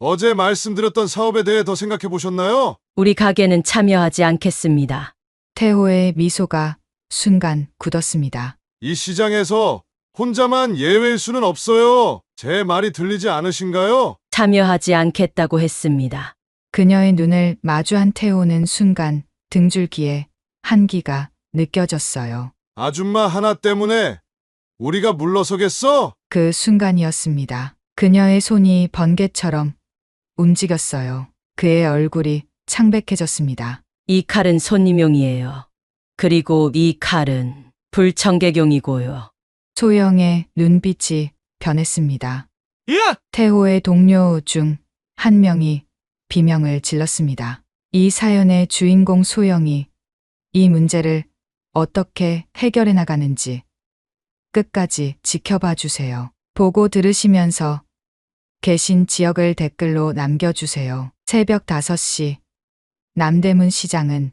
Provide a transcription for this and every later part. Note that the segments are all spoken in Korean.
어제 말씀드렸던 사업에 대해 더 생각해 보셨나요? 우리 가게는 참여하지 않겠습니다. 태호의 미소가 순간 굳었습니다. 이 시장에서 혼자만 예외일 수는 없어요. 제 말이 들리지 않으신가요? 참여하지 않겠다고 했습니다. 그녀의 눈을 마주한 태호는 순간 등줄기에 한기가 느껴졌어요. 아줌마 하나 때문에 우리가 물러서겠어? 그 순간이었습니다. 그녀의 손이 번개처럼 움직였어요. 그의 얼굴이 창백해졌습니다. 이 칼은 손님용이에요. 그리고 이 칼은 불청객용이고요. 소영의 눈빛이 변했습니다. 야! 태호의 동료 중 한 명이 비명을 질렀습니다. 이 사연의 주인공 소영이 이 문제를 어떻게 해결해 나가는지 끝까지 지켜봐 주세요. 보고 들으시면서 계신 지역을 댓글로 남겨주세요. 새벽 5시 남대문 시장은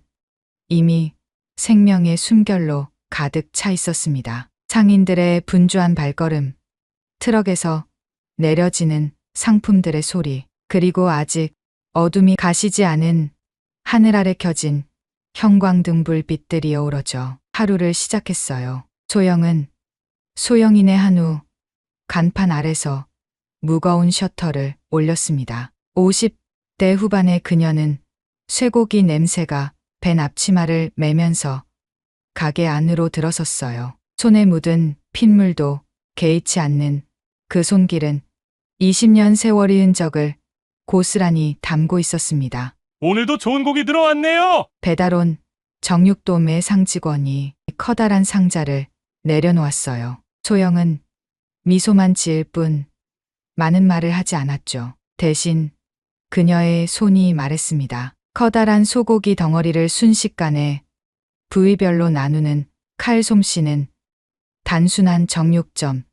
이미 생명의 숨결로 가득 차 있었습니다. 상인들의 분주한 발걸음, 트럭에서 내려지는 상품들의 소리, 그리고 아직 어둠이 가시지 않은 하늘 아래 켜진 형광등 불빛들이 어우러져 하루를 시작했어요. 소영은 소영인의 한우 간판 아래서 무거운 셔터를 올렸습니다. 50대 후반의 그녀는 쇠고기 냄새가 밴 앞치마를 매면서 가게 안으로 들어섰어요. 손에 묻은 핏물도 개의치 않는 그 손길은 20년 세월의 흔적을 고스란히 담고 있었습니다. 오늘도 좋은 고기 들어왔네요. 배달 온 정육돔의 상직원이 커다란 상자를 내려놓았어요. 소영은 미소만 지을 뿐 많은 말을 하지 않았죠. 대신 그녀의 손이 말했습니다. 커다란 소고기 덩어리를 순식간에 부위별로 나누는 칼 솜씨는 단순한 정육점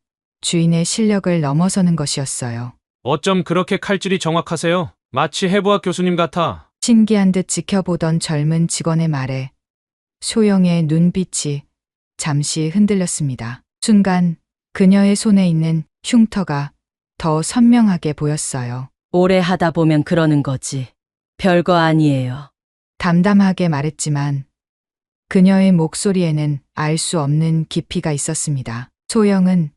주인의 실력을 넘어서는 것이었어요. 어쩜 그렇게 칼질이 정확하세요? 마치 해부학 교수님 같아. 신기한 듯 지켜보던 젊은 직원의 말에 소영의 눈빛이 잠시 흔들렸습니다. 순간 그녀의 손에 있는 흉터가 더 선명하게 보였어요. 오래 하다 보면 그러는 거지. 별거 아니에요. 담담하게 말했지만 그녀의 목소리에는 알 수 없는 깊이가 있었습니다. 소영은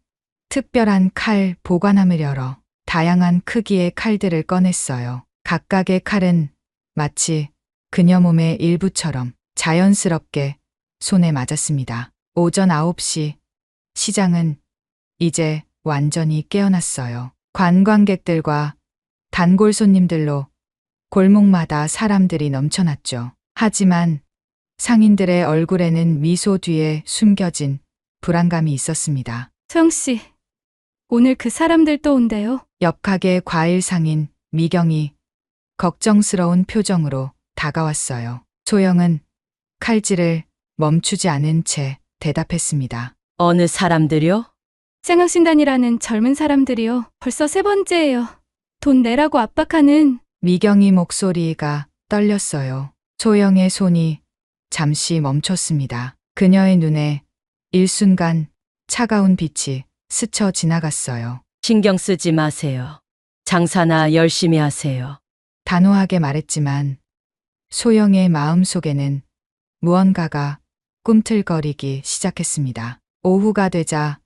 특별한 칼 보관함을 열어 다양한 크기의 칼들을 꺼냈어요. 각각의 칼은 마치 그녀 몸의 일부처럼 자연스럽게 손에 맞았습니다. 오전 9시 시장은 이제 완전히 깨어났어요. 관광객들과 단골 손님들로 골목마다 사람들이 넘쳐났죠. 하지만 상인들의 얼굴에는 미소 뒤에 숨겨진 불안감이 있었습니다. 소영 씨, 오늘 그 사람들 또 온대요. 옆 가게 과일 상인 미경이 걱정스러운 표정으로 다가왔어요. 소영은 칼질을 멈추지 않은 채 대답했습니다. 어느 사람들요? 쌩악신단이라는 젊은 사람들이요. 벌써 3번째예요. 돈 내라고 압박하는. 미경이 목소리가 떨렸어요. 소영의 손이 잠시 멈췄습니다. 그녀의 눈에 일순간 차가운 빛이 스쳐 지나갔어요. 신경 쓰지 마세요. 장사나 열심히 하세요. 단호하게 말했지만 소영의 마음속에는 무언가가 꿈틀거리기 시작했습니다. 오후가 되자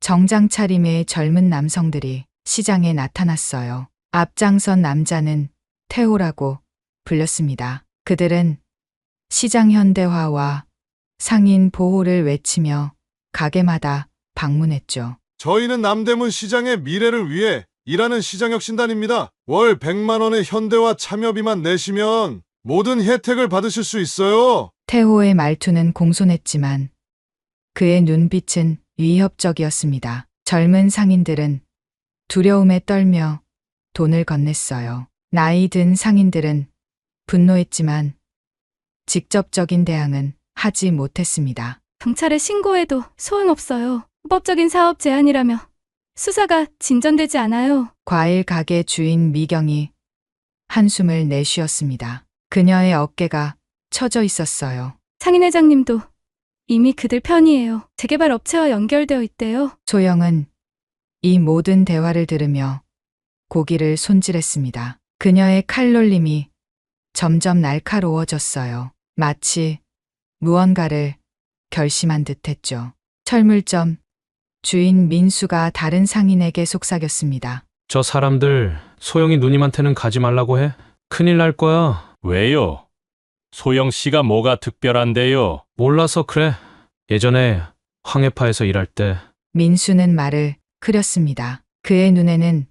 정장 차림의 젊은 남성들이 시장에 나타났어요. 앞장선 남자는 태호라고 불렸습니다. 그들은 시장 현대화와 상인 보호를 외치며 가게마다 방문했죠. 저희는 남대문 시장의 미래를 위해 일하는 시장혁신단입니다. 월 100만 원의 현대화 참여비만 내시면 모든 혜택을 받으실 수 있어요. 태호의 말투는 공손했지만 그의 눈빛은 위협적이었습니다. 젊은 상인들은 두려움에 떨며 돈을 건넸어요. 나이 든 상인들은 분노했지만 직접적인 대항은 하지 못했습니다. 경찰에 신고해도 소용없어요. 불법적인 사업 제한이라며 수사가 진전되지 않아요. 과일 가게 주인 미경이 한숨을 내쉬었습니다. 그녀의 어깨가 처져 있었어요. 상인 회장님도 이미 그들 편이에요. 재개발 업체와 연결되어 있대요. 소영은 이 모든 대화를 들으며 고기를 손질했습니다. 그녀의 칼놀림이 점점 날카로워졌어요. 마치 무언가를 결심한 듯했죠. 철물점 주인 민수가 다른 상인에게 속삭였습니다. 저 사람들 소영이 누님한테는 가지 말라고 해. 큰일 날 거야. 왜요? 소영 씨가 뭐가 특별한데요? 몰라서 그래. 예전에 황해파에서 일할 때 민수는 말을 흐렸습니다. 그의 눈에는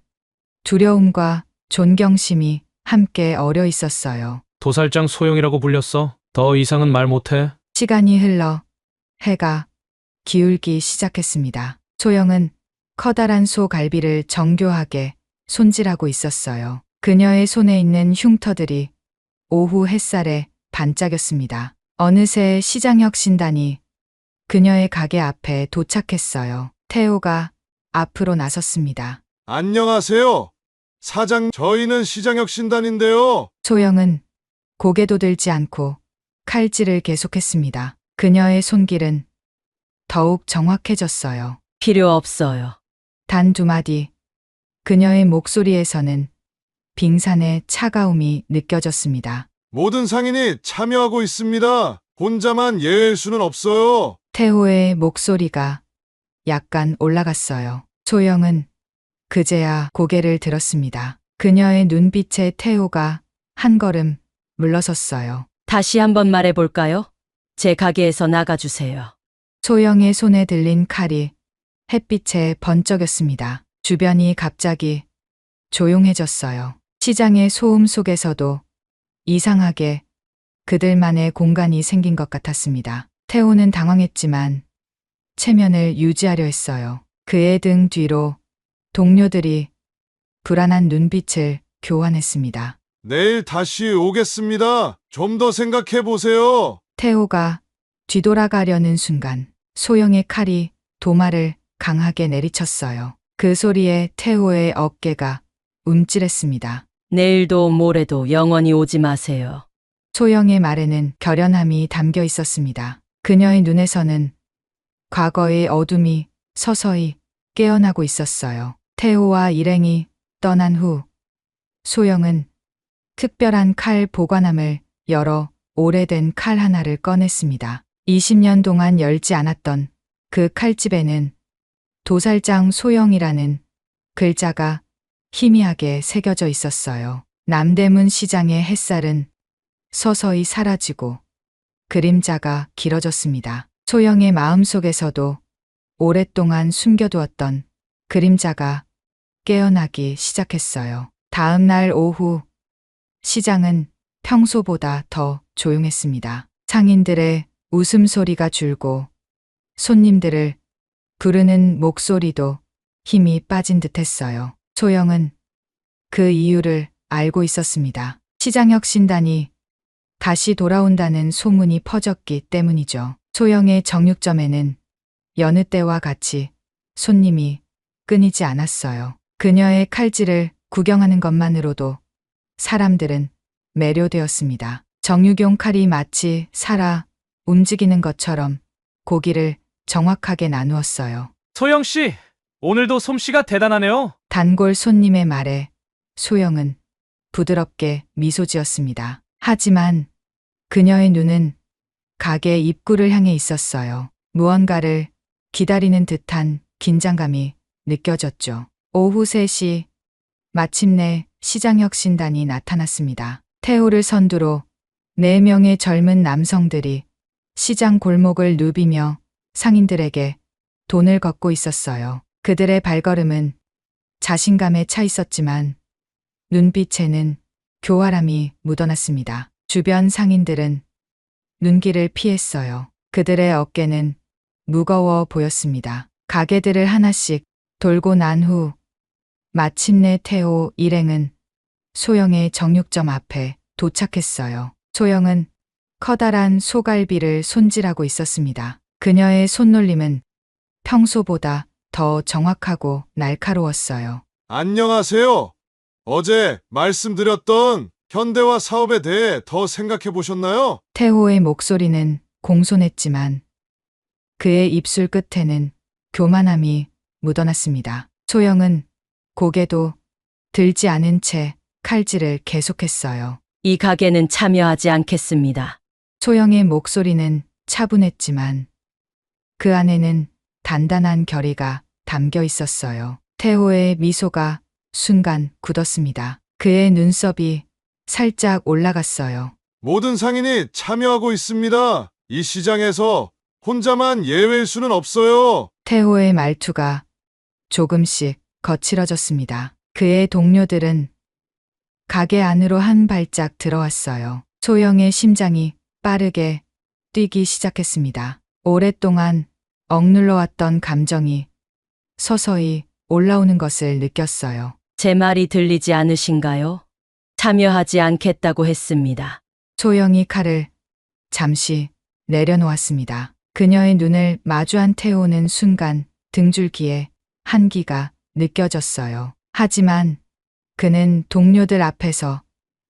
두려움과 존경심이 함께 어려 있었어요. 도살장 소영이라고 불렸어. 더 이상은 말 못해. 시간이 흘러 해가 기울기 시작했습니다. 소영은 커다란 소갈비를 정교하게 손질하고 있었어요. 그녀의 손에 있는 흉터들이 오후 햇살에 반짝였습니다. 어느새 시장혁 신단이 그녀의 가게 앞에 도착했어요. 태호가 앞으로 나섰습니다. 안녕하세요. 사장, 저희는 시장혁 신단인데요. 소영은 고개도 들지 않고 칼질을 계속했습니다. 그녀의 손길은 더욱 정확해졌어요. 필요 없어요. 단 두 마디. 그녀의 목소리에서는 빙산의 차가움이 느껴졌습니다. 모든 상인이 참여하고 있습니다. 혼자만 예외일 수는 없어요. 태호의 목소리가 약간 올라갔어요. 소영은 그제야 고개를 들었습니다. 그녀의 눈빛에 태호가 한 걸음 물러섰어요. 다시 한번 말해볼까요? 제 가게에서 나가주세요. 소영의 손에 들린 칼이 햇빛에 번쩍였습니다. 주변이 갑자기 조용해졌어요. 시장의 소음 속에서도 이상하게 그들만의 공간이 생긴 것 같았습니다. 태호는 당황했지만 체면을 유지하려 했어요. 그의 등 뒤로 동료들이 불안한 눈빛을 교환했습니다. 내일 다시 오겠습니다. 좀 더 생각해 보세요. 태호가 뒤돌아가려는 순간 소영의 칼이 도마를 강하게 내리쳤어요. 그 소리에 태호의 어깨가 움찔했습니다. 내일도 모레도 영원히 오지 마세요. 소영의 말에는 결연함이 담겨 있었습니다. 그녀의 눈에서는 과거의 어둠이 서서히 깨어나고 있었어요. 태호와 일행이 떠난 후 소영은 특별한 칼 보관함을 열어 오래된 칼 하나를 꺼냈습니다. 20년 동안 열지 않았던 그 칼집에는 도살장 소영이라는 글자가 희미하게 새겨져 있었어요. 남대문 시장의 햇살은 서서히 사라지고 그림자가 길어졌습니다. 소영의 마음속에서도 오랫동안 숨겨두었던 그림자가 깨어나기 시작했어요. 다음 날 오후 시장은 평소보다 더 조용했습니다. 상인들의 웃음소리가 줄고 손님들을 부르는 목소리도 힘이 빠진 듯했어요. 소영은 그 이유를 알고 있었습니다. 시장혁 신단이 다시 돌아온다는 소문이 퍼졌기 때문이죠. 소영의 정육점에는 여느 때와 같이 손님이 끊이지 않았어요. 그녀의 칼질을 구경하는 것만으로도 사람들은 매료되었습니다. 정육용 칼이 마치 살아 움직이는 것처럼 고기를 정확하게 나누었어요. 소영 씨, 오늘도 솜씨가 대단하네요. 단골 손님의 말에 소영은 부드럽게 미소 지었습니다. 하지만 그녀의 눈은 가게 입구를 향해 있었어요. 무언가를 기다리는 듯한 긴장감이 느껴졌죠. 오후 3시 마침내 시장혁 신단이 나타났습니다. 태호를 선두로 4명의 젊은 남성들이 시장 골목을 누비며 상인들에게 돈을 걷고 있었어요. 그들의 발걸음은 자신감에 차 있었지만 눈빛에는 교활함이 묻어났습니다. 주변 상인들은 눈길을 피했어요. 그들의 어깨는 무거워 보였습니다. 가게들을 하나씩 돌고 난 후 마침내 태호 일행은 소영의 정육점 앞에 도착했어요. 소영은 커다란 소갈비를 손질하고 있었습니다. 그녀의 손놀림은 평소보다 더 정확하고 날카로웠어요. 안녕하세요. 어제 말씀드렸던 현대화 사업에 대해 더 생각해 보셨나요? 태호의 목소리는 공손했지만 그의 입술 끝에는 교만함이 묻어났습니다. 소영은 고개도 들지 않은 채 칼질을 계속했어요. 이 가게는 참여하지 않겠습니다. 소영의 목소리는 차분했지만 그 안에는 단단한 결의가 담겨 있었어요. 태호의 미소가 순간 굳었습니다. 그의 눈썹이 살짝 올라갔어요. 모든 상인이 참여하고 있습니다. 이 시장에서 혼자만 예외일 수는 없어요. 태호의 말투가 조금씩 거칠어졌습니다. 그의 동료들은 가게 안으로 한 발짝 들어왔어요. 소영의 심장이 빠르게 뛰기 시작했습니다. 오랫동안 억눌러왔던 감정이 서서히 올라오는 것을 느꼈어요. 제 말이 들리지 않으신가요? 참여하지 않겠다고 했습니다. 소영이 칼을 잠시 내려놓았습니다. 그녀의 눈을 마주한 태호는 순간 등줄기에 한기가 느껴졌어요. 하지만 그는 동료들 앞에서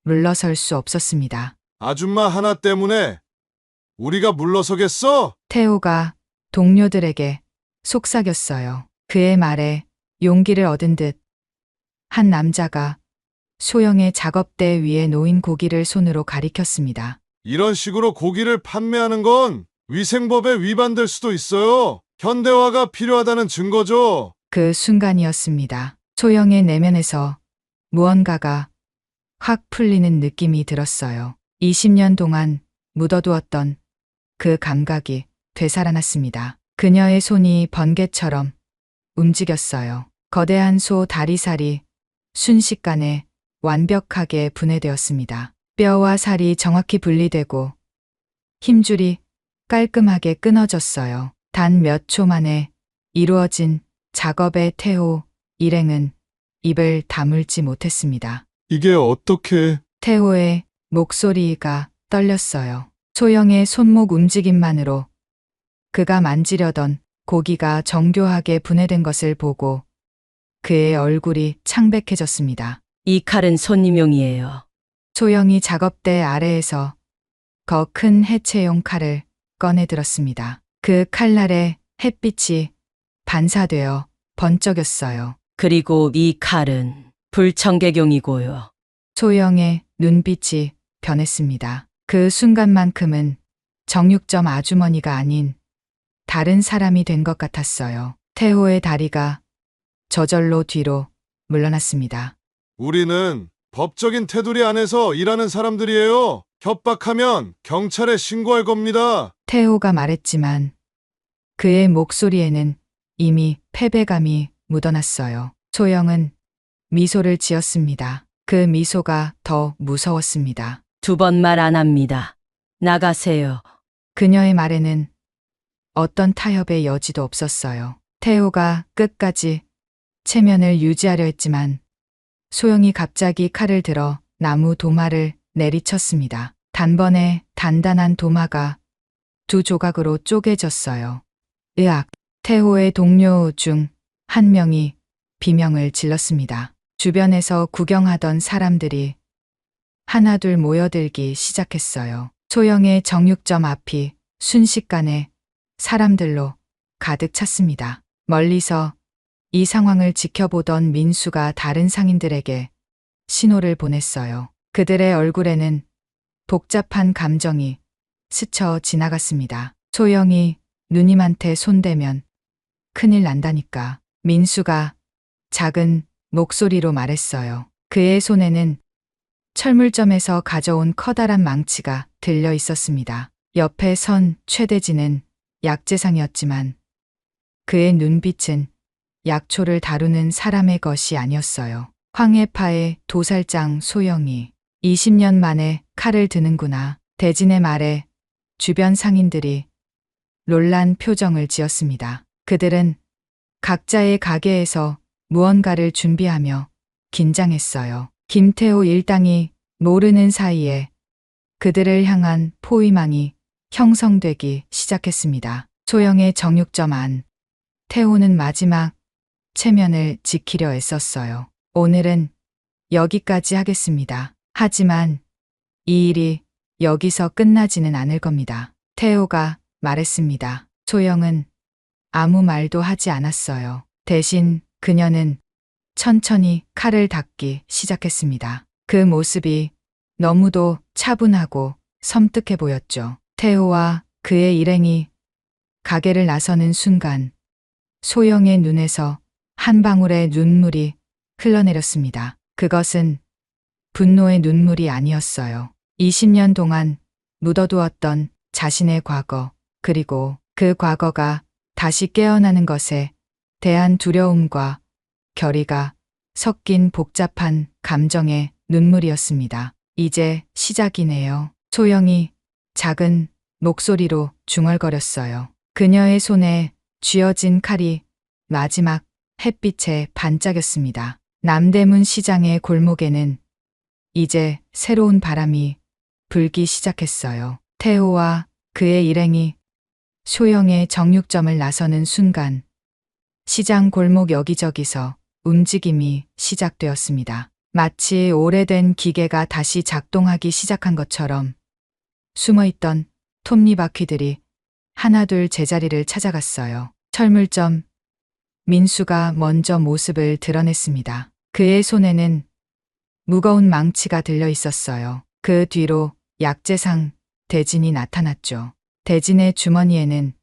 물러설 수 없었습니다. 아줌마 하나 때문에 우리가 물러서겠어? 태호가 동료들에게 속삭였어요. 그의 말에 용기를 얻은 듯 한 남자가 소영의 작업대 위에 놓인 고기를 손으로 가리켰습니다. 이런 식으로 고기를 판매하는 건 위생법에 위반될 수도 있어요. 현대화가 필요하다는 증거죠. 그 순간이었습니다. 소영의 내면에서 무언가가 확 풀리는 느낌이 들었어요. 20년 동안 묻어두었던 그 감각이 되살아났습니다. 그녀의 손이 번개처럼 움직였어요. 거대한 소 다리살이 순식간에 완벽하게 분해되었습니다. 뼈와 살이 정확히 분리되고 힘줄이 깔끔하게 끊어졌어요. 단 몇 초 만에 이루어진 작업의 태호 일행은 입을 다물지 못했습니다. 이게 어떻게... 태호의 목소리가 떨렸어요. 소영의 손목 움직임만으로 그가 만지려던 고기가 정교하게 분해된 것을 보고 그의 얼굴이 창백해졌습니다. 이 칼은 손님용이에요. 소영이 작업대 아래에서 더 큰 해체용 칼을 꺼내 들었습니다. 그 칼날에 햇빛이 반사되어 번쩍였어요. 그리고 이 칼은 불청객용이고요. 소영의 눈빛이 변했습니다. 그 순간만큼은 정육점 아주머니가 아닌 다른 사람이 된 것 같았어요. 태호의 다리가 저절로 뒤로 물러났습니다. 우리는 법적인 테두리 안에서 일하는 사람들이에요. 협박하면 경찰에 신고할 겁니다. 태호가 말했지만 그의 목소리에는 이미 패배감이 묻어났어요. 소영은 미소를 지었습니다. 그 미소가 더 무서웠습니다. 2번 말 안 합니다. 나가세요. 그녀의 말에는 어떤 타협의 여지도 없었어요. 태호가 끝까지 체면을 유지하려 했지만 소영이 갑자기 칼을 들어 나무 도마를 내리쳤습니다. 단번에 단단한 도마가 2 조각으로 쪼개졌어요. 으악! 태호의 동료 중 한 명이 비명을 질렀습니다. 주변에서 구경하던 사람들이 하나둘 모여들기 시작했어요. 소영의 정육점 앞이 순식간에 사람들로 가득 찼습니다. 멀리서 이 상황을 지켜보던 민수가 다른 상인들에게 신호를 보냈어요. 그들의 얼굴에는 복잡한 감정이 스쳐 지나갔습니다. 소영이 누님한테 손대면 큰일 난다니까. 민수가 작은 목소리로 말했어요. 그의 손에는 철물점에서 가져온 커다란 망치가 들려 있었습니다. 옆에 선 최대진은 약재상이었지만 그의 눈빛은 약초를 다루는 사람의 것이 아니었어요. 황해파의 도살장 소영이 20년 만에 칼을 드는구나. 대진의 말에 주변 상인들이 놀란 표정을 지었습니다. 그들은 각자의 가게에서 무언가를 준비하며 긴장했어요. 김태호 일당이 모르는 사이에 그들을 향한 포위망이 형성되기 시작했습니다. 소영의 정육점 안, 태호는 마지막 체면을 지키려 애썼어요. 오늘은 여기까지 하겠습니다. 하지만 이 일이 여기서 끝나지는 않을 겁니다. 태호가 말했습니다. 소영은 아무 말도 하지 않았어요. 대신 그녀는 천천히 칼을 닦기 시작했습니다. 그 모습이 너무도 차분하고 섬뜩해 보였죠. 태호와 그의 일행이 가게를 나서는 순간 소영의 눈에서 한 방울의 눈물이 흘러내렸습니다. 그것은 분노의 눈물이 아니었어요. 20년 동안 묻어두었던 자신의 과거, 그리고 그 과거가 다시 깨어나는 것에 대한 두려움과 결의가 섞인 복잡한 감정의 눈물이었습니다. 이제 시작이네요. 소영이 작은 목소리로 중얼거렸어요. 그녀의 손에 쥐어진 칼이 마지막 햇빛에 반짝였습니다. 남대문 시장의 골목에는 이제 새로운 바람이 불기 시작했어요. 태호와 그의 일행이 소영의 정육점을 나서는 순간 시장 골목 여기저기서 움직임이 시작되었습니다. 마치 오래된 기계가 다시 작동하기 시작한 것처럼 숨어있던 톱니바퀴들이 하나둘 제자리를 찾아갔어요. 철물점 민수가 먼저 모습을 드러냈습니다. 그의 손에는 무거운 망치가 들려 있었어요. 그 뒤로 약재상 대진이 나타났죠. 대진의 주머니에는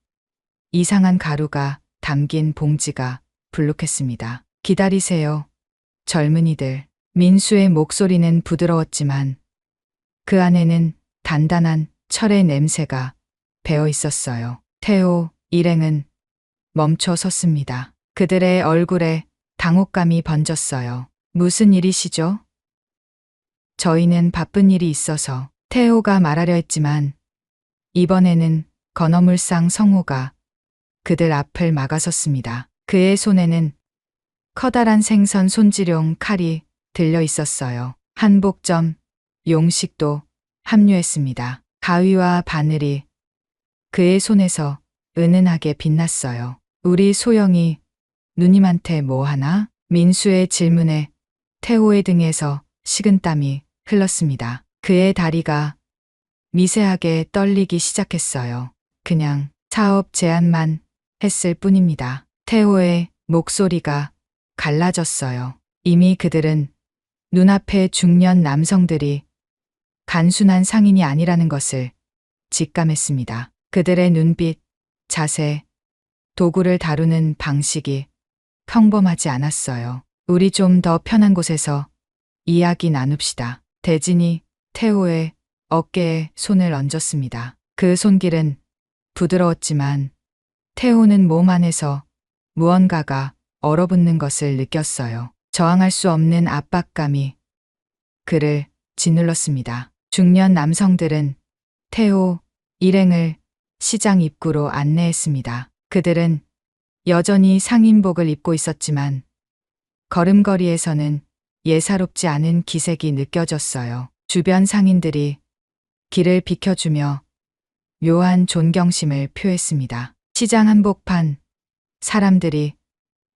이상한 가루가 담긴 봉지가 불룩했습니다. 기다리세요. 젊은이들. 민수의 목소리는 부드러웠지만 그 안에는 단단한 철의 냄새가 배어 있었어요. 태호 일행은 멈춰 섰습니다. 그들의 얼굴에 당혹감이 번졌어요. 무슨 일이시죠? 저희는 바쁜 일이 있어서. 태호가 말하려 했지만 이번에는 건어물상 성호가 그들 앞을 막아섰습니다. 그의 손에는 커다란 생선 손질용 칼이 들려 있었어요. 한복점 용식도 합류했습니다. 가위와 바늘이 그의 손에서 은은하게 빛났어요. 우리 소영이 누님한테 뭐 하나? 민수의 질문에 태호의 등에서 식은땀이 흘렀습니다. 그의 다리가 미세하게 떨리기 시작했어요. 그냥 사업 제안만 했을 뿐입니다. 태호의 목소리가 갈라졌어요. 이미 그들은 눈앞의 중년 남성들이 단순한 상인이 아니라는 것을 직감했습니다. 그들의 눈빛, 자세, 도구를 다루는 방식이 평범하지 않았어요. 우리 좀 더 편한 곳에서 이야기 나눕시다. 대진이 태호의 어깨에 손을 얹었습니다. 그 손길은 부드러웠지만 태호는 몸 안에서 무언가가 얼어붙는 것을 느꼈어요. 저항할 수 없는 압박감이 그를 짓눌렀습니다. 중년 남성들은 태호 일행을 시장 입구로 안내했습니다. 그들은 여전히 상인복을 입고 있었지만 걸음걸이에서는 예사롭지 않은 기색이 느껴졌어요. 주변 상인들이 길을 비켜주며 묘한 존경심을 표했습니다. 시장 한복판 사람들이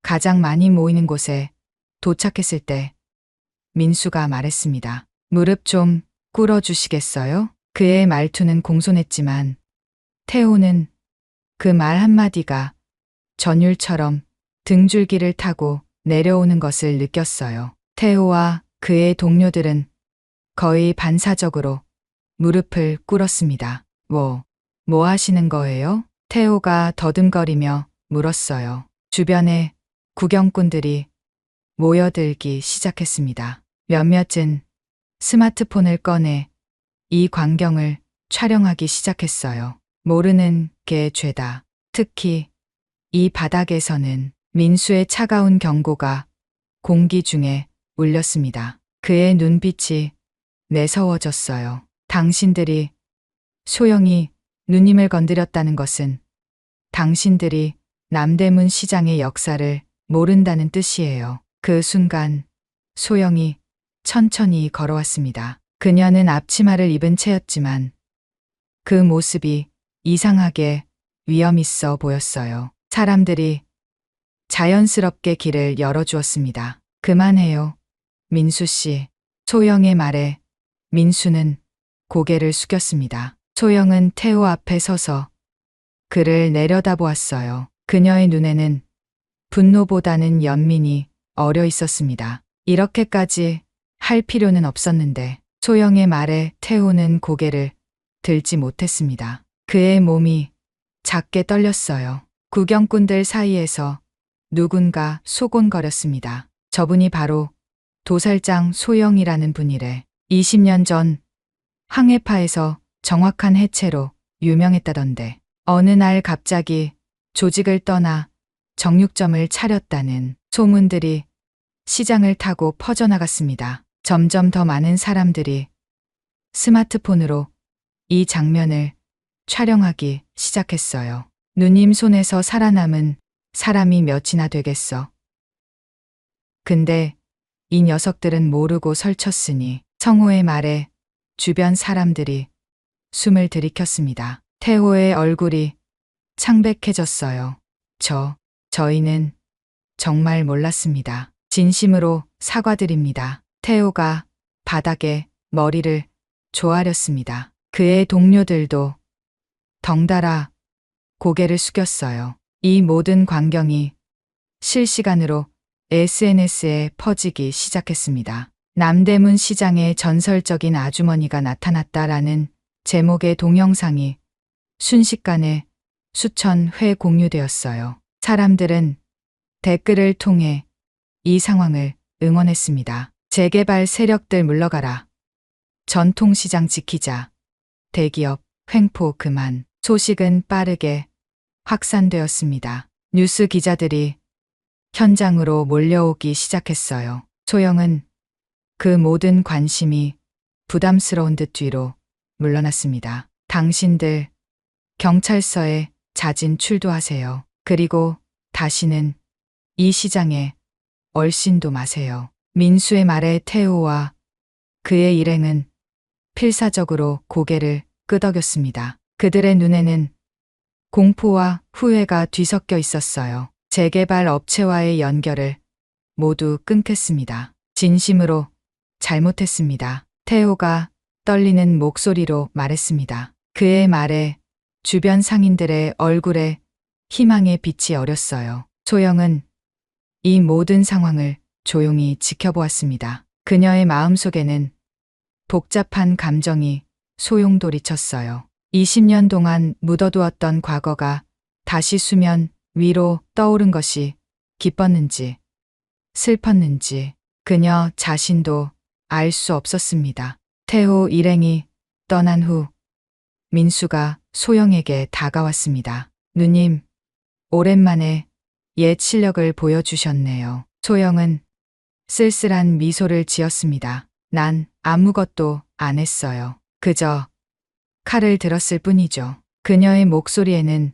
가장 많이 모이는 곳에 도착했을 때 민수가 말했습니다. 무릎 좀 꿇어주시겠어요? 그의 말투는 공손했지만 태호는 그 말 한마디가 전율처럼 등줄기를 타고 내려오는 것을 느꼈어요. 태호와 그의 동료들은 거의 반사적으로 무릎을 꿇었습니다. 뭐 하시는 거예요? 태호가 더듬거리며 물었어요. 주변에 구경꾼들이 모여들기 시작했습니다. 몇몇은 스마트폰을 꺼내 이 광경을 촬영하기 시작했어요. 모르는 게 죄다. 특히 이 바닥에서는 민수의 차가운 경고가 공기 중에 울렸습니다. 그의 눈빛이 매서워졌어요. 당신들이 소영이 누님을 건드렸다는 것은 당신들이 남대문 시장의 역사를 모른다는 뜻이에요. 그 순간 소영이 천천히 걸어왔습니다. 그녀는 앞치마를 입은 채였지만 그 모습이 이상하게 위험 있어 보였어요. 사람들이 자연스럽게 길을 열어주었습니다. 그만해요. 민수 씨. 소영의 말에 민수는 고개를 숙였습니다. 소영은 태호 앞에 서서 그를 내려다보았어요. 그녀의 눈에는 분노보다는 연민이 어려 있었습니다. 이렇게까지 할 필요는 없었는데 소영의 말에 태호는 고개를 들지 못했습니다. 그의 몸이 작게 떨렸어요. 구경꾼들 사이에서 누군가 소곤거렸습니다. 저분이 바로 도살장 소영이라는 분이래. 20년 전 항해파에서 정확한 해체로 유명했다던데 어느 날 갑자기 조직을 떠나 정육점을 차렸다는 소문들이 시장을 타고 퍼져나갔습니다. 점점 더 많은 사람들이 스마트폰으로 이 장면을 촬영하기 시작했어요. 누님 손에서 살아남은 사람이 몇이나 되겠어. 근데 이 녀석들은 모르고 설쳤으니 성호의 말에 주변 사람들이 숨을 들이켰습니다. 태호의 얼굴이 창백해졌어요. 저희는 정말 몰랐습니다. 진심으로 사과드립니다. 태호가 바닥에 머리를 조아렸습니다. 그의 동료들도 덩달아 고개를 숙였어요. 이 모든 광경이 실시간으로 SNS에 퍼지기 시작했습니다. 남대문 시장에 전설적인 아주머니가 나타났다라는 제목의 동영상이 순식간에 수천 회 공유되었어요. 사람들은 댓글을 통해 이 상황을 응원했습니다. 재개발 세력들 물러가라. 전통시장 지키자. 대기업 횡포 그만. 소식은 빠르게 확산되었습니다. 뉴스 기자들이 현장으로 몰려오기 시작했어요. 소영은 그 모든 관심이 부담스러운 듯 뒤로 물러났습니다. 당신들 경찰서에 자진 출두하세요. 그리고 다시는 이 시장에 얼씬도 마세요. 민수의 말에 태호와 그의 일행은 필사적으로 고개를 끄덕였습니다. 그들의 눈에는 공포와 후회가 뒤섞여 있었어요. 재개발 업체와의 연결을 모두 끊겠습니다. 진심으로 잘못했습니다. 태호가 떨리는 목소리로 말했습니다. 그의 말에 주변 상인들의 얼굴에 희망의 빛이 어렸어요. 소영은 이 모든 상황을 조용히 지켜보았습니다. 그녀의 마음속에는 복잡한 감정이 소용돌이쳤어요. 20년 동안 묻어두었던 과거가 다시 수면 위로 떠오른 것이 기뻤는지 슬펐는지 그녀 자신도 알 수 없었습니다. 태호 일행이 떠난 후 민수가 소영에게 다가왔습니다. 누님, 오랜만에 옛 실력을 보여주셨네요. 소영은 쓸쓸한 미소를 지었습니다. 난 아무것도 안 했어요. 그저 칼을 들었을 뿐이죠. 그녀의 목소리에는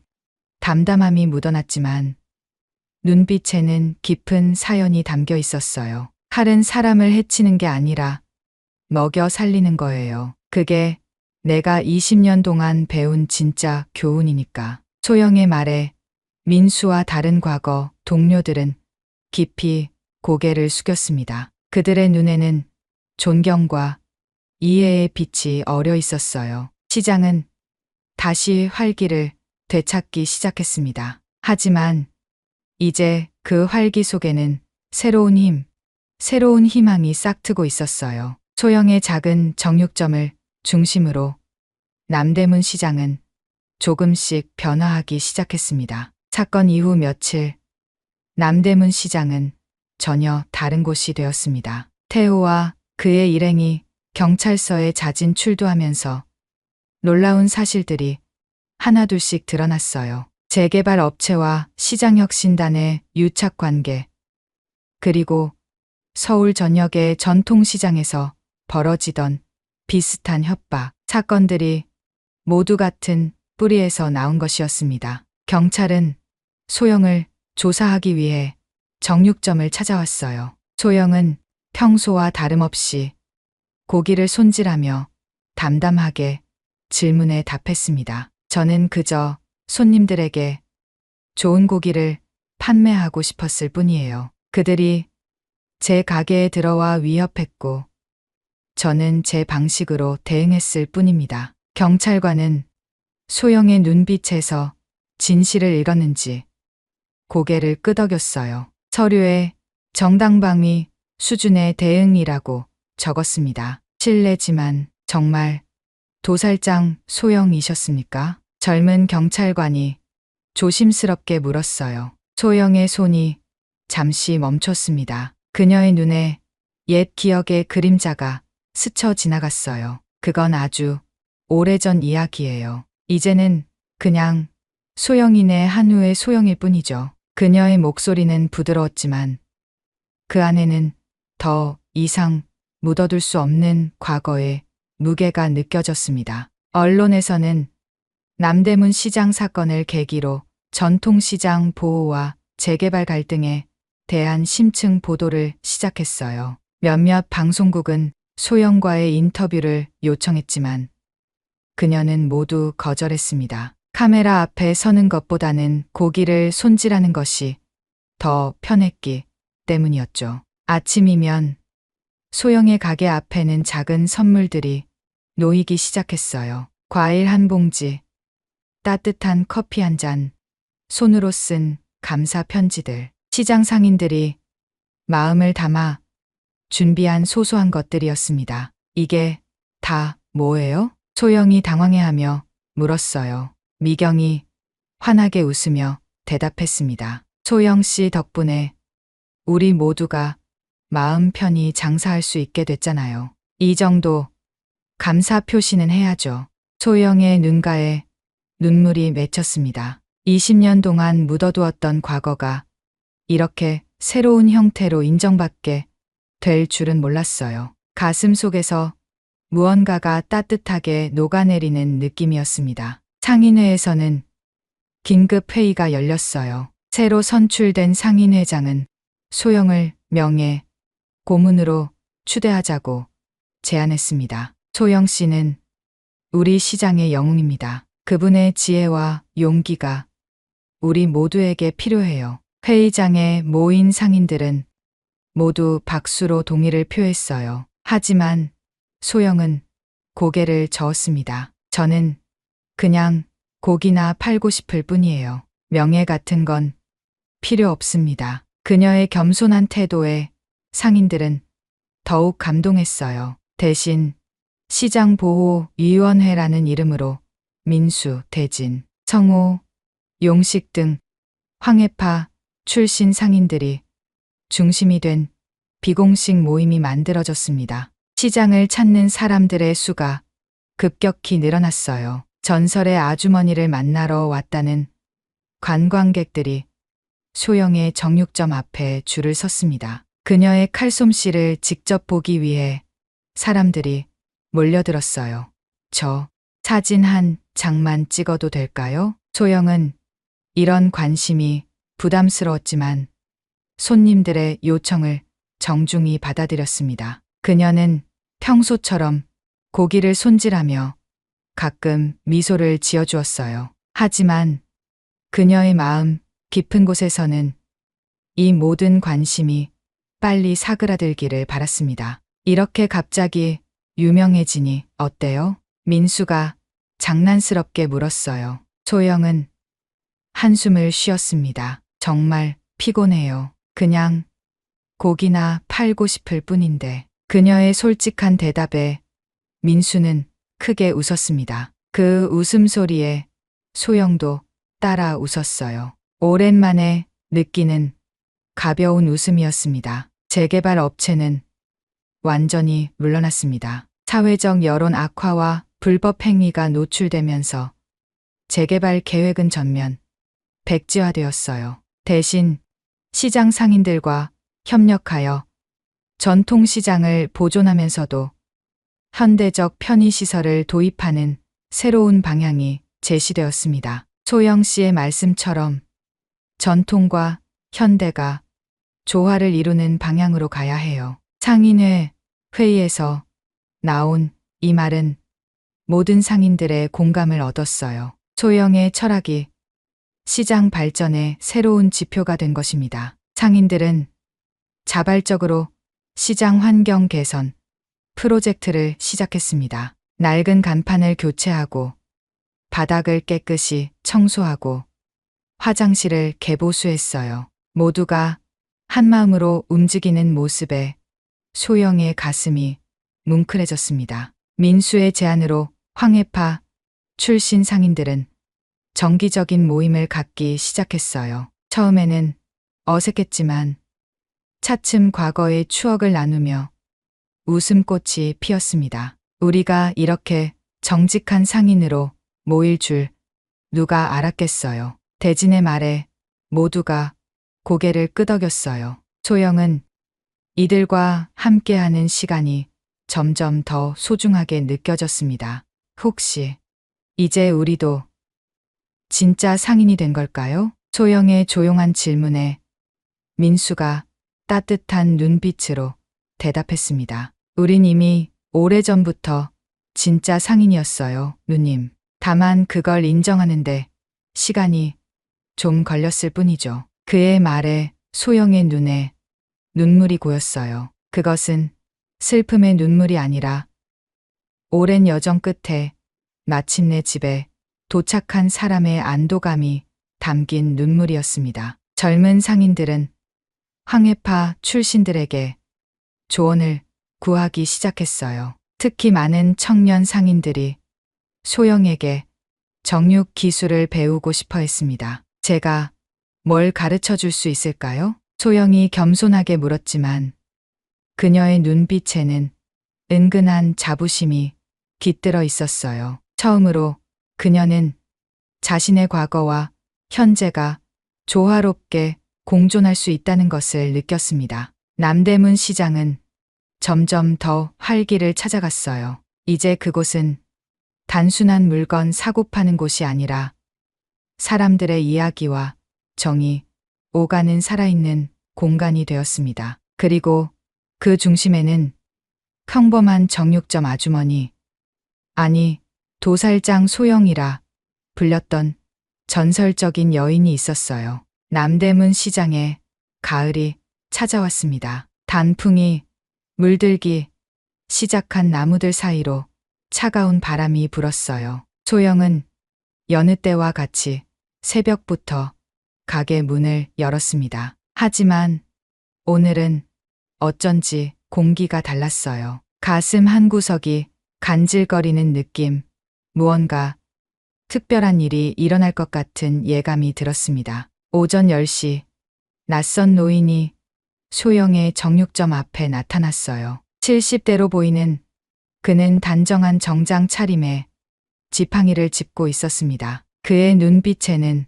담담함이 묻어났지만 눈빛에는 깊은 사연이 담겨 있었어요. 칼은 사람을 해치는 게 아니라 먹여 살리는 거예요. 그게 내가 20년 동안 배운 진짜 교훈이니까. 소영의 말에 민수와 다른 과거 동료들은 깊이 고개를 숙였습니다. 그들의 눈에는 존경과 이해의 빛이 어려 있었어요. 시장은 다시 활기를 되찾기 시작했습니다. 하지만 이제 그 활기 속에는 새로운 희망이 싹트고 있었어요. 소영의 작은 정육점을 중심으로 남대문 시장은 조금씩 변화하기 시작했습니다. 사건 이후 며칠 남대문 시장은 전혀 다른 곳이 되었습니다. 태호와 그의 일행이 경찰서에 자진 출두하면서 놀라운 사실들이 하나둘씩 드러났어요. 재개발 업체와 시장혁신단의 유착관계, 그리고 서울 전역의 전통시장에서 벌어지던 비슷한 협박 사건들이 모두 같은 뿌리에서 나온 것이었습니다. 경찰은 소영을 조사하기 위해 정육점을 찾아왔어요. 소영은 평소와 다름없이 고기를 손질하며 담담하게 질문에 답했습니다. 저는 그저 손님들에게 좋은 고기를 판매하고 싶었을 뿐이에요. 그들이 제 가게에 들어와 위협했고 저는 제 방식으로 대응했을 뿐입니다. 경찰관은 소영의 눈빛에서 진실을 읽었는지 고개를 끄덕였어요. 서류에 정당방위 수준의 대응이라고 적었습니다. 실례지만 정말 도살장 소영이셨습니까? 젊은 경찰관이 조심스럽게 물었어요. 소영의 손이 잠시 멈췄습니다. 그녀의 눈에 옛 기억의 그림자가 스쳐 지나갔어요. 그건 아주 오래전 이야기예요. 이제는 그냥 소영이네 한우의 소영일 뿐이죠. 그녀의 목소리는 부드러웠지만 그 안에는 더 이상 묻어둘 수 없는 과거의 무게가 느껴졌습니다. 언론에서는 남대문 시장 사건을 계기로 전통시장 보호와 재개발 갈등에 대한 심층 보도를 시작했어요. 몇몇 방송국은 소영과의 인터뷰를 요청했지만 그녀는 모두 거절했습니다. 카메라 앞에 서는 것보다는 고기를 손질하는 것이 더 편했기 때문이었죠. 아침이면 소영의 가게 앞에는 작은 선물들이 놓이기 시작했어요. 과일 한 봉지, 따뜻한 커피 한 잔, 손으로 쓴 감사 편지들. 시장 상인들이 마음을 담아 준비한 소소한 것들이었습니다. 이게 다 뭐예요? 소영이 당황해하며 물었어요. 미경이 환하게 웃으며 대답했습니다. 소영 씨 덕분에 우리 모두가 마음 편히 장사할 수 있게 됐잖아요. 이 정도 감사 표시는 해야죠. 소영의 눈가에 눈물이 맺혔습니다. 20년 동안 묻어두었던 과거가 이렇게 새로운 형태로 인정받게 될 줄은 몰랐어요. 가슴 속에서 무언가가 따뜻하게 녹아내리는 느낌이었습니다. 상인회에서는 긴급 회의가 열렸어요. 새로 선출된 상인회장은 소영을 명예 고문으로 추대하자고 제안했습니다. 소영 씨는 우리 시장의 영웅입니다. 그분의 지혜와 용기가 우리 모두에게 필요해요. 회의장에 모인 상인들은 모두 박수로 동의를 표했어요. 하지만 소영은 고개를 저었습니다. 저는 그냥 고기나 팔고 싶을 뿐이에요. 명예 같은 건 필요 없습니다. 그녀의 겸손한 태도에 상인들은 더욱 감동했어요. 대신 시장보호위원회라는 이름으로 민수, 대진, 성호, 용식 등 황해파 출신 상인들이 중심이 된 비공식 모임이 만들어졌습니다. 시장을 찾는 사람들의 수가 급격히 늘어났어요. 전설의 아주머니를 만나러 왔다는 관광객들이 소영의 정육점 앞에 줄을 섰습니다. 그녀의 칼솜씨를 직접 보기 위해 사람들이 몰려들었어요. 저 사진 한 장만 찍어도 될까요? 소영은 이런 관심이 부담스러웠지만 손님들의 요청을 정중히 받아들였습니다. 그녀는 평소처럼 고기를 손질하며 가끔 미소를 지어주었어요. 하지만 그녀의 마음 깊은 곳에서는 이 모든 관심이 빨리 사그라들기를 바랐습니다. 이렇게 갑자기 유명해지니 어때요? 민수가 장난스럽게 물었어요. 소영은 한숨을 쉬었습니다. 정말 피곤해요. 그냥 고기나 팔고 싶을 뿐인데. 그녀의 솔직한 대답에 민수는 크게 웃었습니다. 그 웃음소리에 소영도 따라 웃었어요. 오랜만에 느끼는 가벼운 웃음이었습니다. 재개발 업체는 완전히 물러났습니다. 사회적 여론 악화와 불법 행위가 노출되면서 재개발 계획은 전면 백지화되었어요. 대신 시장 상인들과 협력하여 전통시장을 보존하면서도 현대적 편의시설을 도입하는 새로운 방향이 제시되었습니다. 소영 씨의 말씀처럼 전통과 현대가 조화를 이루는 방향으로 가야 해요. 상인회 회의에서 나온 이 말은 모든 상인들의 공감을 얻었어요. 소영의 철학이 시장 발전의 새로운 지표가 된 것입니다. 상인들은 자발적으로 시장 환경 개선 프로젝트를 시작했습니다. 낡은 간판을 교체하고 바닥을 깨끗이 청소하고 화장실을 개보수했어요. 모두가 한마음으로 움직이는 모습에 소영의 가슴이 뭉클해졌습니다. 민수의 제안으로 황해파 출신 상인들은 정기적인 모임을 갖기 시작했어요. 처음에는 어색했지만 차츰 과거의 추억을 나누며 웃음꽃이 피었습니다. 우리가 이렇게 정직한 상인으로 모일 줄 누가 알았겠어요. 대진의 말에 모두가 고개를 끄덕였어요. 소영은 이들과 함께하는 시간이 점점 더 소중하게 느껴졌습니다. 혹시 이제 우리도 진짜 상인이 된 걸까요? 소영의 조용한 질문에 민수가 따뜻한 눈빛으로 대답했습니다. 우린 이미 오래전부터 진짜 상인이었어요, 누님. 다만 그걸 인정하는데 시간이 좀 걸렸을 뿐이죠. 그의 말에 소영의 눈에 눈물이 고였어요. 그것은 슬픔의 눈물이 아니라 오랜 여정 끝에 마침내 집에 도착한 사람의 안도감이 담긴 눈물이었습니다. 젊은 상인들은 황해파 출신들에게 조언을 구하기 시작했어요. 특히 많은 청년 상인들이 소영에게 정육 기술을 배우고 싶어 했습니다. 제가 뭘 가르쳐 줄 수 있을까요? 소영이 겸손하게 물었지만 그녀의 눈빛에는 은근한 자부심이 깃들어 있었어요. 처음으로 그녀는 자신의 과거와 현재가 조화롭게 공존할 수 있다는 것을 느꼈습니다. 남대문 시장은 점점 더 활기를 찾아갔어요. 이제 그곳은 단순한 물건 사고 파는 곳이 아니라 사람들의 이야기와 정이 오가는 살아있는 공간이 되었습니다. 그리고 그 중심에는 평범한 정육점 아주머니, 아니 도살장 소영이라 불렸던 전설적인 여인이 있었어요. 남대문 시장에 가을이 찾아왔습니다. 단풍이 물들기 시작한 나무들 사이로 차가운 바람이 불었어요. 소영은 여느 때와 같이 새벽부터 가게 문을 열었습니다. 하지만 오늘은 어쩐지 공기가 달랐어요. 가슴 한구석이 간질거리는 느낌, 무언가 특별한 일이 일어날 것 같은 예감이 들었습니다. 오전 10시, 낯선 노인이 소영의 정육점 앞에 나타났어요. 70대로 보이는 그는 단정한 정장 차림에 지팡이를 짚고 있었습니다. 그의 눈빛에는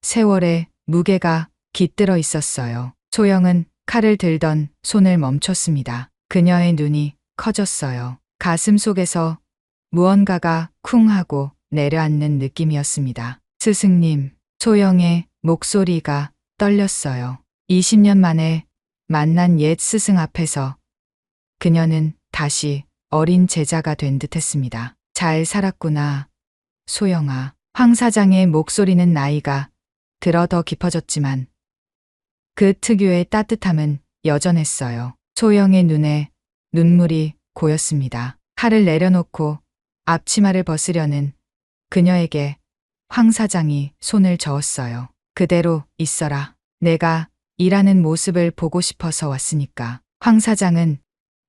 세월의 무게가 깃들어 있었어요. 소영은 칼을 들던 손을 멈췄습니다. 그녀의 눈이 커졌어요. 가슴 속에서 무언가가 쿵 하고 내려앉는 느낌이었습니다. 스승님, 소영의 목소리가 떨렸어요. 20년 만에 만난 옛 스승 앞에서 그녀는 다시 어린 제자가 된 듯했습니다. 잘 살았구나, 소영아. 황 사장의 목소리는 나이가 들어 더 깊어졌지만 그 특유의 따뜻함은 여전했어요. 소영의 눈에 눈물이 고였습니다. 칼을 내려놓고 앞치마를 벗으려는 그녀에게 황 사장이 손을 저었어요. 그대로 있어라. 내가 일하는 모습을 보고 싶어서 왔으니까. 황 사장은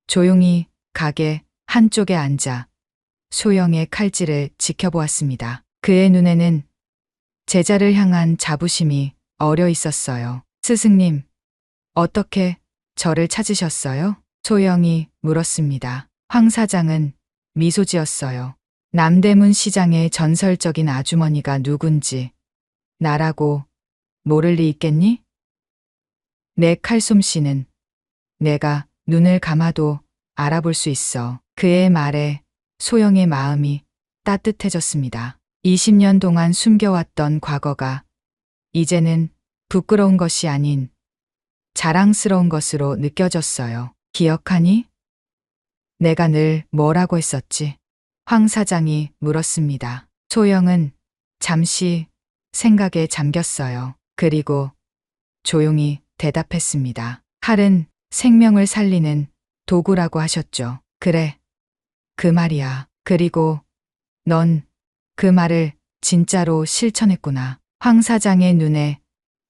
조용히 가게 한쪽에 앉아 소영의 칼질을 지켜보았습니다. 그의 눈에는 제자를 향한 자부심이 어려 있었어요. 스승님, 어떻게 저를 찾으셨어요? 소영이 물었습니다. 황 사장은 미소 지었어요. 남대문 시장의 전설적인 아주머니가 누군지 나라고 모를 리 있겠니? 내 칼솜씨는 내가 눈을 감아도 알아볼 수 있어. 그의 말에 소영의 마음이 따뜻해졌습니다. 20년 동안 숨겨왔던 과거가 이제는 부끄러운 것이 아닌 자랑스러운 것으로 느껴졌어요. 기억하니? 내가 늘 뭐라고 했었지? 황 사장이 물었습니다. 소영은 잠시 생각에 잠겼어요. 그리고 조용히 대답했습니다. 칼은 생명을 살리는 도구라고 하셨죠. 그래, 그 말이야. 그리고 넌 그 말을 진짜로 실천했구나. 황 사장의 눈에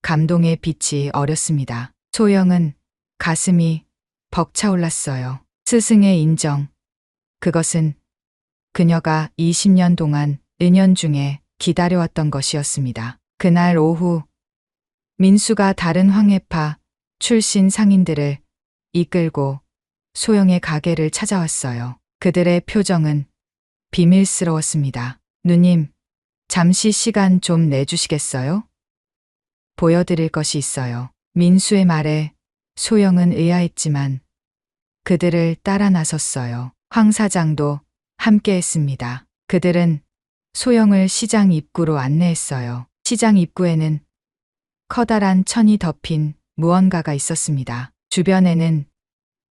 감동의 빛이 어렸습니다. 소영은 가슴이 벅차올랐어요. 스승의 인정. 그것은 그녀가 20년 동안 은연중에 기다려왔던 것이었습니다. 그날 오후 민수가 다른 황해파 출신 상인들을 이끌고 소영의 가게를 찾아왔어요. 그들의 표정은 비밀스러웠습니다. 누님, 잠시 시간 좀 내주시겠어요? 보여드릴 것이 있어요. 민수의 말에 소영은 의아했지만 그들을 따라 나섰어요. 황 사장도 함께 했습니다. 그들은 소영을 시장 입구로 안내했어요. 시장 입구에는 커다란 천이 덮인 무언가가 있었습니다. 주변에는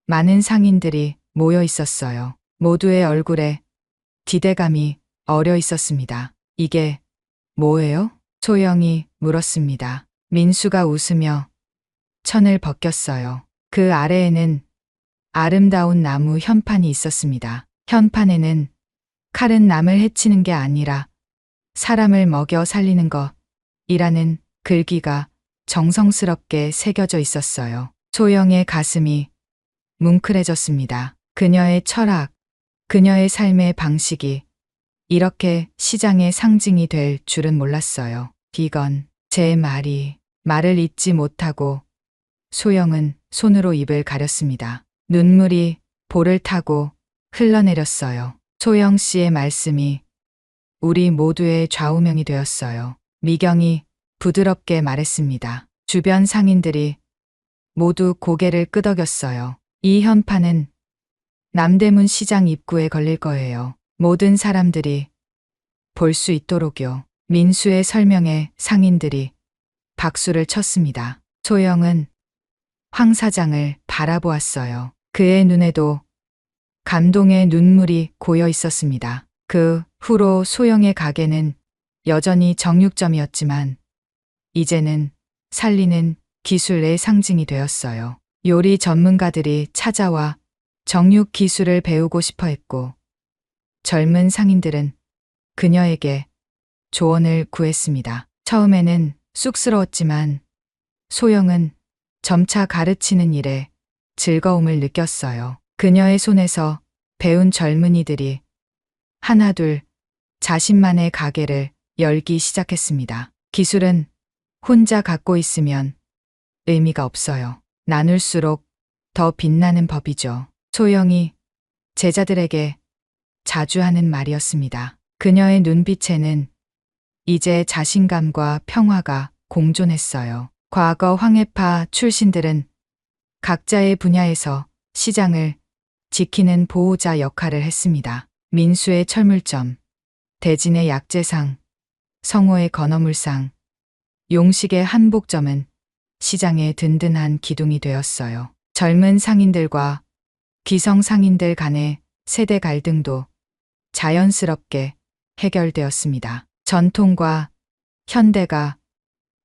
많은 상인들이 모여 있었어요. 모두의 얼굴에 기대감이 어려 있었습니다. 이게 뭐예요? 소영이 물었습니다. 민수가 웃으며 천을 벗겼어요. 그 아래에는 아름다운 나무 현판이 있었습니다. 현판에는 칼은 남을 해치는 게 아니라 사람을 먹여 살리는 것이라는 글귀가 정성스럽게 새겨져 있었어요. 소영의 가슴이 뭉클해졌습니다. 그녀의 철학, 그녀의 삶의 방식이 이렇게 시장의 상징이 될 줄은 몰랐어요. 이건 제 말을 잇지 못하고 소영은 손으로 입을 가렸습니다. 눈물이 볼을 타고 흘러내렸어요. 소영 씨의 말씀이 우리 모두의 좌우명이 되었어요. 미경이 부드럽게 말했습니다. 주변 상인들이 모두 고개를 끄덕였어요. 이 현판은 남대문 시장 입구에 걸릴 거예요. 모든 사람들이 볼 수 있도록요. 민수의 설명에 상인들이 박수를 쳤습니다. 소영은 황 사장을 바라보았어요. 그의 눈에도 감동의 눈물이 고여 있었습니다. 그 후로 소영의 가게는 여전히 정육점이었지만 이제는 살리는 기술의 상징이 되었어요. 요리 전문가들이 찾아와 정육 기술을 배우고 싶어 했고 젊은 상인들은 그녀에게 조언을 구했습니다. 처음에는 쑥스러웠지만 소영은 점차 가르치는 일에 즐거움을 느꼈어요. 그녀의 손에서 배운 젊은이들이 하나둘 자신만의 가게를 열기 시작했습니다. 기술은 혼자 갖고 있으면 의미가 없어요. 나눌수록 더 빛나는 법이죠. 소영이 제자들에게 자주 하는 말이었습니다. 그녀의 눈빛에는 이제 자신감과 평화가 공존했어요. 과거 황해파 출신들은 각자의 분야에서 시장을 지키는 보호자 역할을 했습니다. 민수의 철물점, 대진의 약재상, 성호의 건어물상, 용식의 한복점은 시장의 든든한 기둥이 되었어요. 젊은 상인들과 기성 상인들 간의 세대 갈등도 자연스럽게 해결되었습니다. 전통과 현대가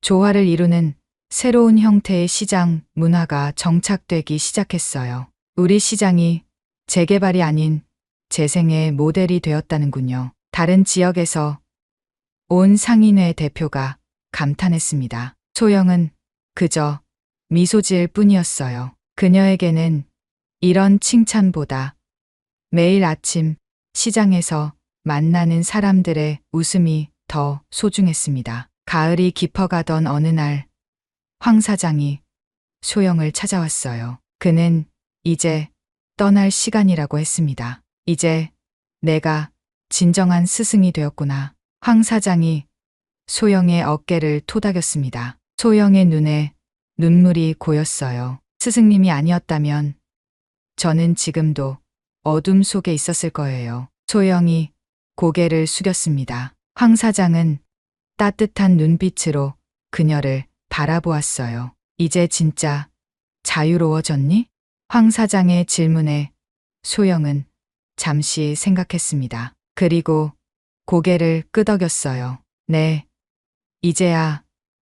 조화를 이루는 새로운 형태의 시장 문화가 정착되기 시작했어요. 우리 시장이 재개발이 아닌 재생의 모델이 되었다는군요. 다른 지역에서 온 상인회 대표가 감탄했습니다. 소영은 그저 미소 지을 뿐이었어요. 그녀에게는 이런 칭찬보다 매일 아침 시장에서 만나는 사람들의 웃음이 더 소중했습니다. 가을이 깊어가던 어느 날 황 사장이 소영을 찾아왔어요. 그는 이제 떠날 시간이라고 했습니다. 이제 내가 진정한 스승이 되었구나. 황 사장이 소영의 어깨를 토닥였습니다. 소영의 눈에 눈물이 고였어요. 스승님이 아니었다면 저는 지금도 어둠 속에 있었을 거예요. 소영이 고개를 숙였습니다. 황 사장은 따뜻한 눈빛으로 그녀를 바라보았어요. 이제 진짜 자유로워졌니? 황 사장의 질문에 소영은 잠시 생각했습니다. 그리고 고개를 끄덕였어요. 네, 이제야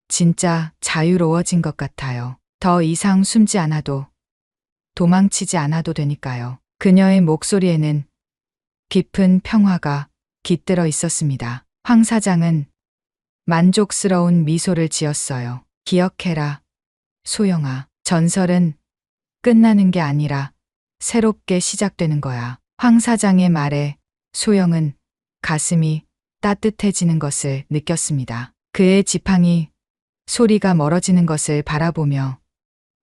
진짜 자유로워진 것 같아요. 더 이상 숨지 않아도 도망치지 않아도 되니까요. 그녀의 목소리에는 깊은 평화가 깃들어 있었습니다. 황 사장은 만족스러운 미소를 지었어요. 기억해라, 소영아. 전설은 끝나는 게 아니라 새롭게 시작되는 거야. 황 사장의 말에 소영은 가슴이 따뜻해지는 것을 느꼈습니다. 그의 지팡이 소리가 멀어지는 것을 바라보며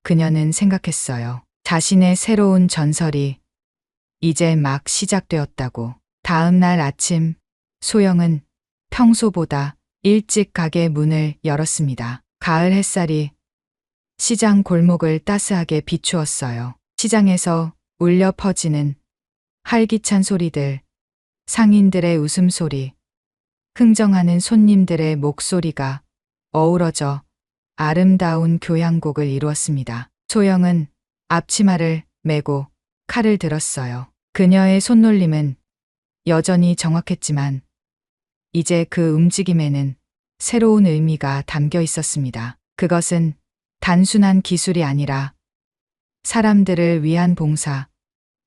그녀는 생각했어요. 자신의 새로운 전설이 이제 막 시작되었다고. 다음 날 아침 소영은 평소보다 일찍 가게 문을 열었습니다. 가을 햇살이 시장 골목을 따스하게 비추었어요. 시장에서 울려 퍼지는 활기찬 소리들, 상인들의 웃음소리, 흥정하는 손님들의 목소리가 어우러져 아름다운 교향곡을 이루었습니다. 소영은 앞치마를 메고 칼을 들었어요. 그녀의 손놀림은 여전히 정확했지만 이제 그 움직임에는 새로운 의미가 담겨 있었습니다. 그것은 단순한 기술이 아니라 사람들을 위한 봉사,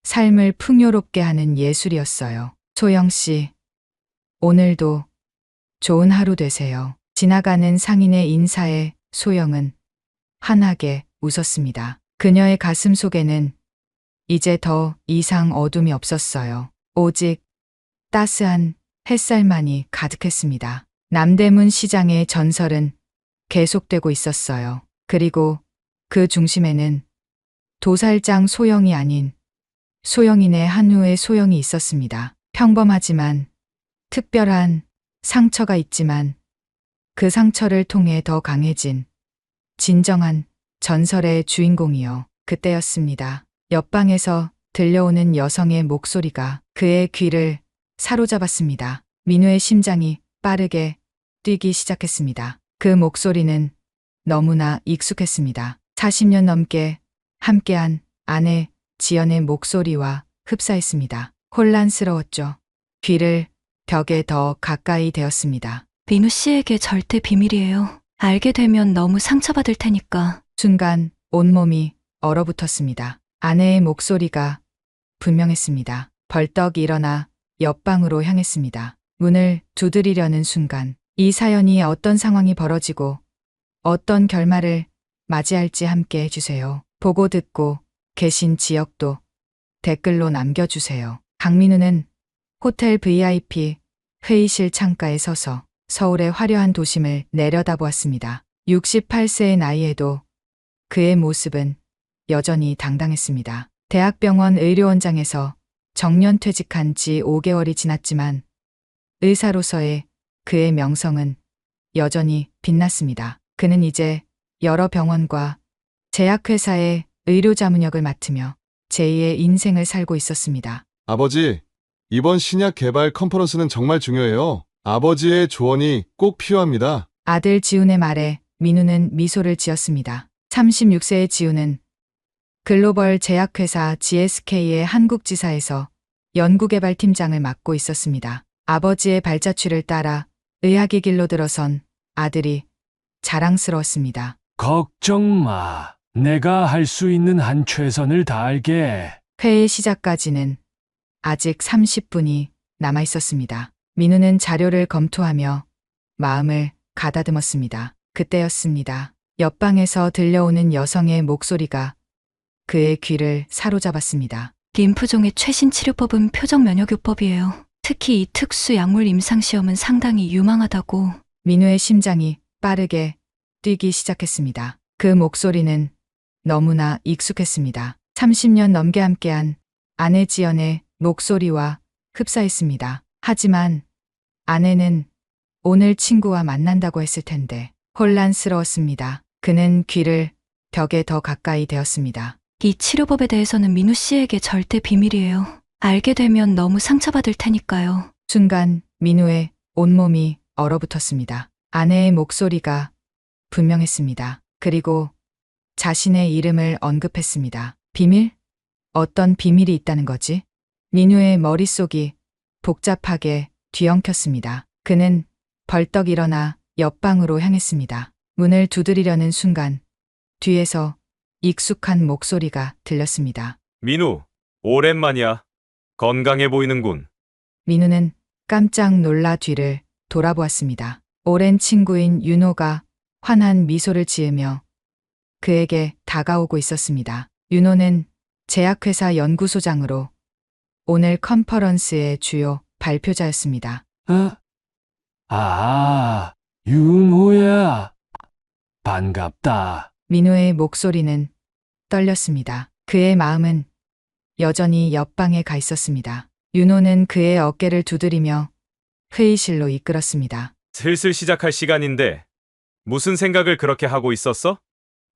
삶을 풍요롭게 하는 예술이었어요. 소영 씨, 오늘도 좋은 하루 되세요. 지나가는 상인의 인사에 소영은 환하게 웃었습니다. 그녀의 가슴 속에는 이제 더 이상 어둠이 없었어요. 오직 따스한 햇살만이 가득했습니다. 남대문 시장의 전설은 계속되고 있었어요. 그리고 그 중심에는 도살장 소영이 아닌 소영인의 한우의 소영이 있었습니다. 평범하지만 특별한 상처가 있지만 그 상처를 통해 더 강해진 진정한 전설의 주인공이요. 그때였습니다. 옆방에서 들려오는 여성의 목소리가 그의 귀를 사로잡았습니다. 민우의 심장이 빠르게 뛰기 시작했습니다. 그 목소리는 너무나 익숙했습니다. 40년 넘게 함께한 아내 지연의 목소리와 흡사했습니다. 혼란스러웠죠. 귀를 벽에 더 가까이 대었습니다. 민우 씨에게 절대 비밀이에요. 알게 되면 너무 상처받을 테니까. 순간 온몸이 얼어붙었습니다. 아내의 목소리가 분명했습니다. 벌떡 일어나 옆방으로 향했습니다. 문을 두드리려는 순간 이 사연이 어떤 상황이 벌어지고 어떤 결말을 맞이할지 함께 해주세요. 보고 듣고 계신 지역도 댓글로 남겨주세요. 강민우는 호텔 VIP 회의실 창가에 서서 서울의 화려한 도심을 내려다보았습니다. 68세의 나이에도 그의 모습은 여전히 당당했습니다. 대학병원 의료원장에서 정년퇴직한 지 5개월이 지났지만 의사로서의 그의 명성은 여전히 빛났습니다. 그는 이제 여러 병원과 제약회사의 의료자문역을 맡으며 제2의 인생을 살고 있었습니다. 아버지, 이번 신약 개발 컨퍼런스는 정말 중요해요. 아버지의 조언이 꼭 필요합니다. 아들 지훈의 말에 민우는 미소를 지었습니다. 36세의 지훈은 글로벌 제약회사 GSK의 한국지사에서 연구개발팀장을 맡고 있었습니다. 아버지의 발자취를 따라 의학의 길로 들어선 아들이 자랑스러웠습니다. 걱정 마. 내가 할 수 있는 한 최선을 다할게. 회의 시작까지는 아직 30분이 남아 있었습니다. 민우는 자료를 검토하며 마음을 가다듬었습니다. 그때였습니다. 옆방에서 들려오는 여성의 목소리가 그의 귀를 사로잡았습니다. 림프종의 최신 치료법은 표적 면역요법이에요. 특히 이 특수 약물 임상시험은 상당히 유망하다고. 민우의 심장이 빠르게 뛰기 시작했습니다. 그 목소리는 너무나 익숙했습니다. 30년 넘게 함께한 아내 지연의 목소리와 흡사했습니다. 하지만 아내는 오늘 친구와 만난다고 했을 텐데 혼란스러웠습니다. 그는 귀를 벽에 더 가까이 대었습니다. 이 치료법에 대해서는 민우 씨에게 절대 비밀이에요. 알게 되면 너무 상처받을 테니까요. 순간 민우의 온몸이 얼어붙었습니다. 아내의 목소리가 분명했습니다. 그리고 자신의 이름을 언급했습니다. 비밀? 어떤 비밀이 있다는 거지? 민우의 머릿속이 복잡하게 뒤엉켰습니다. 그는 벌떡 일어나 옆방으로 향했습니다. 문을 두드리려는 순간 뒤에서 익숙한 목소리가 들렸습니다. 민우, 오랜만이야. 건강해 보이는군. 민우는 깜짝 놀라 뒤를 돌아보았습니다. 오랜 친구인 윤호가 환한 미소를 지으며 그에게 다가오고 있었습니다. 윤호는 제약회사 연구소장으로 오늘 컨퍼런스의 주요 발표자였습니다. 윤호야. 반갑다. 민호의 목소리는 떨렸습니다. 그의 마음은 여전히 옆방에 가 있었습니다. 윤호는 그의 어깨를 두드리며 회의실로 이끌었습니다. 슬슬 시작할 시간인데 무슨 생각을 그렇게 하고 있었어?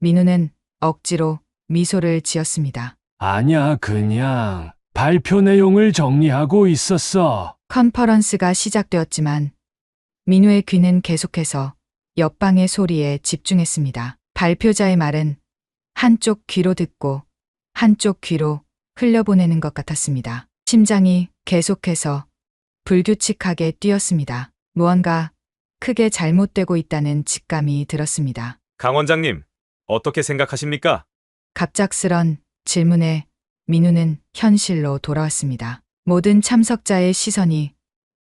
민호는 억지로 미소를 지었습니다. 아냐, 그냥 발표 내용을 정리하고 있었어. 컨퍼런스가 시작되었지만 민호의 귀는 계속해서 옆방의 소리에 집중했습니다. 발표자의 말은 한쪽 귀로 듣고 한쪽 귀로 흘려보내는 것 같았습니다. 심장이 계속해서 불규칙하게 뛰었습니다. 무언가 크게 잘못되고 있다는 직감이 들었습니다. 강 원장님, 어떻게 생각하십니까? 갑작스런 질문에 민우는 현실로 돌아왔습니다. 모든 참석자의 시선이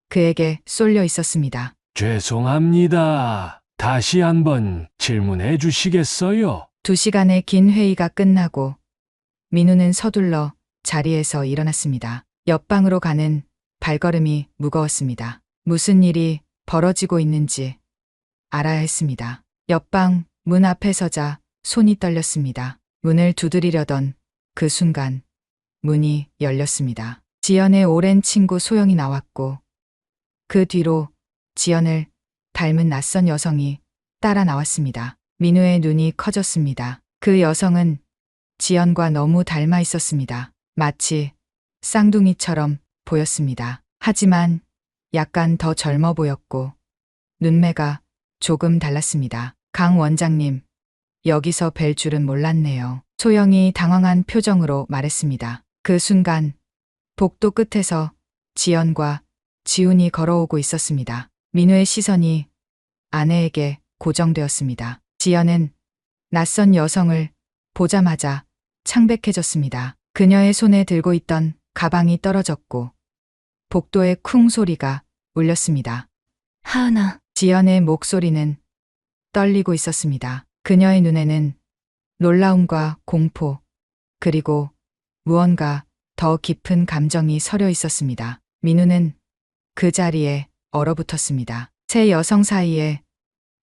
그에게 쏠려 있었습니다. 죄송합니다. 다시 한번 질문해 주시겠어요? 2시간의 긴 회의가 끝나고 민우는 서둘러 자리에서 일어났습니다. 옆방으로 가는 발걸음이 무거웠습니다. 무슨 일이 벌어지고 있는지 알아야 했습니다. 옆방 문 앞에 서자 손이 떨렸습니다. 문을 두드리려던 그 순간 문이 열렸습니다. 지연의 오랜 친구 소영이 나왔고 그 뒤로 지연을 닮은 낯선 여성이 따라 나왔습니다. 민우의 눈이 커졌습니다. 그 여성은 지연과 너무 닮아 있었습니다. 마치 쌍둥이처럼 보였습니다. 하지만 약간 더 젊어 보였고 눈매가 조금 달랐습니다. 강 원장님, 여기서 뵐 줄은 몰랐네요. 소영이 당황한 표정으로 말했습니다. 그 순간 복도 끝에서 지연과 지훈이 걸어오고 있었습니다. 민우의 시선이 아내에게 고정되었습니다. 지연은 낯선 여성을 보자마자 창백해졌습니다. 그녀의 손에 들고 있던 가방이 떨어졌고 복도에 쿵 소리가 울렸습니다. 하은아, 지연의 목소리는 떨리고 있었습니다. 그녀의 눈에는 놀라움과 공포, 그리고 무언가 더 깊은 감정이 서려 있었습니다. 민우는 그 자리에 얼어붙었습니다. 세 여성 사이에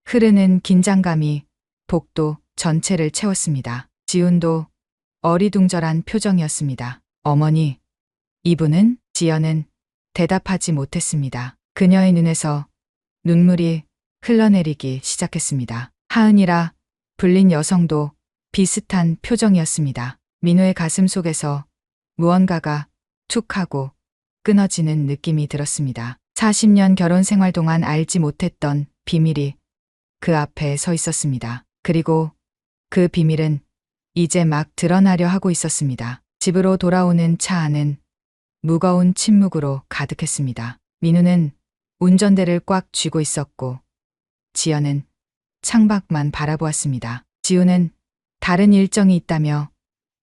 흐르는 긴장감이 복도 전체를 채웠습니다. 지훈도 어리둥절한 표정이었습니다. 어머니, 이분은? 지연은 대답하지 못했습니다. 그녀의 눈에서 눈물이 흘러내리기 시작했습니다. 하은이라 불린 여성도 비슷한 표정이었습니다. 민우의 가슴 속에서 무언가가 툭 하고 끊어지는 느낌이 들었습니다. 40년 결혼 생활 동안 알지 못했던 비밀이 그 앞에 서 있었습니다. 그리고 그 비밀은 이제 막 드러나려 하고 있었습니다. 집으로 돌아오는 차 안은 무거운 침묵으로 가득했습니다. 민우는 운전대를 꽉 쥐고 있었고 지연은 창밖만 바라보았습니다. 지우는 다른 일정이 있다며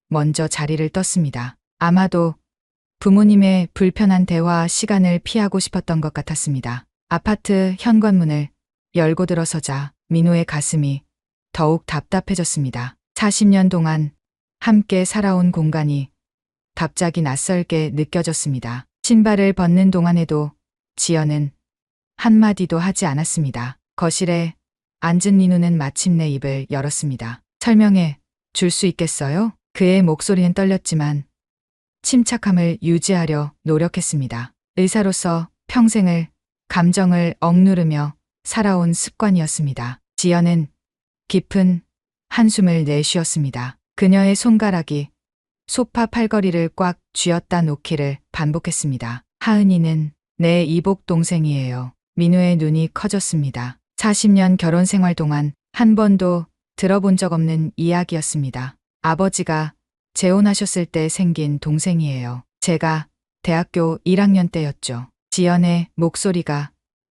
먼저 자리를 떴습니다. 아마도 부모님의 불편한 대화 시간을 피하고 싶었던 것 같았습니다. 아파트 현관문을 열고 들어서자 민우의 가슴이 더욱 답답해졌습니다. 40년 동안 함께 살아온 공간이 갑자기 낯설게 느껴졌습니다. 신발을 벗는 동안에도 지연은 한마디도 하지 않았습니다. 거실에 앉은 민우는 마침내 입을 열었습니다. 설명해 줄 수 있겠어요? 그의 목소리는 떨렸지만 침착함을 유지하려 노력했습니다. 의사로서 평생을 감정을 억누르며 살아온 습관이었습니다. 지연은 깊은 한숨을 내쉬었습니다. 그녀의 손가락이 소파 팔걸이를 꽉 쥐었다 놓기를 반복했습니다. 하은이는 내 이복 동생이에요. 민우의 눈이 커졌습니다. 40년 결혼 생활 동안 한 번도 들어본 적 없는 이야기였습니다. 아버지가 재혼하셨을 때 생긴 동생이에요. 제가 대학교 1학년 때였죠. 지연의 목소리가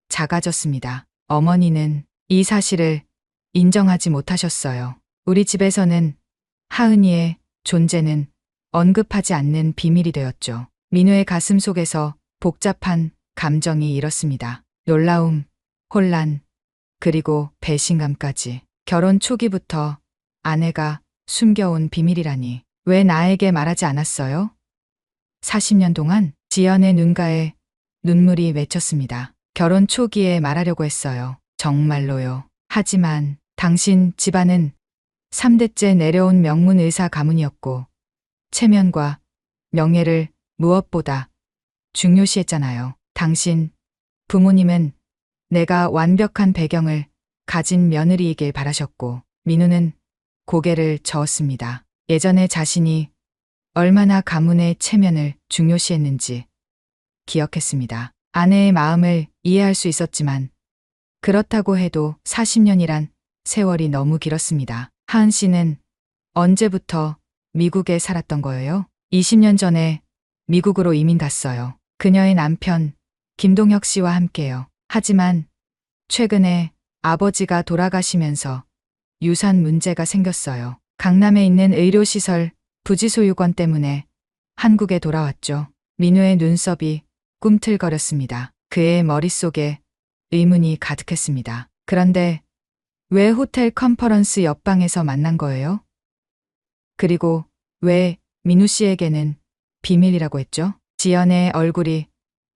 작아졌습니다. 어머니는 이 사실을 인정하지 못하셨어요. 우리 집에서는 하은이의 존재는 언급하지 않는 비밀이 되었죠. 민우의 가슴 속에서 복잡한 감정이 일었습니다. 놀라움, 혼란, 그리고 배신감까지. 결혼 초기부터 아내가 숨겨온 비밀이라니. 왜 나에게 말하지 않았어요? 40년 동안 지연의 눈가에 눈물이 맺혔습니다. 결혼 초기에 말하려고 했어요. 정말로요. 하지만 당신 집안은 3대째 내려온 명문 의사 가문이었고 체면과 명예를 무엇보다 중요시했잖아요. 당신 부모님은 내가 완벽한 배경을 가진 며느리이길 바라셨고 민우는 고개를 저었습니다. 예전에 자신이 얼마나 가문의 체면을 중요시했는지 기억했습니다. 아내의 마음을 이해할 수 있었지만 그렇다고 해도 40년이란 세월이 너무 길었습니다. 하은 씨는 언제부터 미국에 살았던 거예요? 20년 전에 미국으로 이민 갔어요. 그녀의 남편 김동혁 씨와 함께요. 하지만 최근에 아버지가 돌아가시면서 유산 문제가 생겼어요. 강남에 있는 의료시설 부지 소유권 때문에 한국에 돌아왔죠. 민우의 눈썹이 꿈틀거렸습니다. 그의 머릿속에 의문이 가득했습니다. 그런데 왜 호텔 컨퍼런스 옆방에서 만난 거예요? 그리고 왜 민우 씨에게는 비밀이라고 했죠? 지연의 얼굴이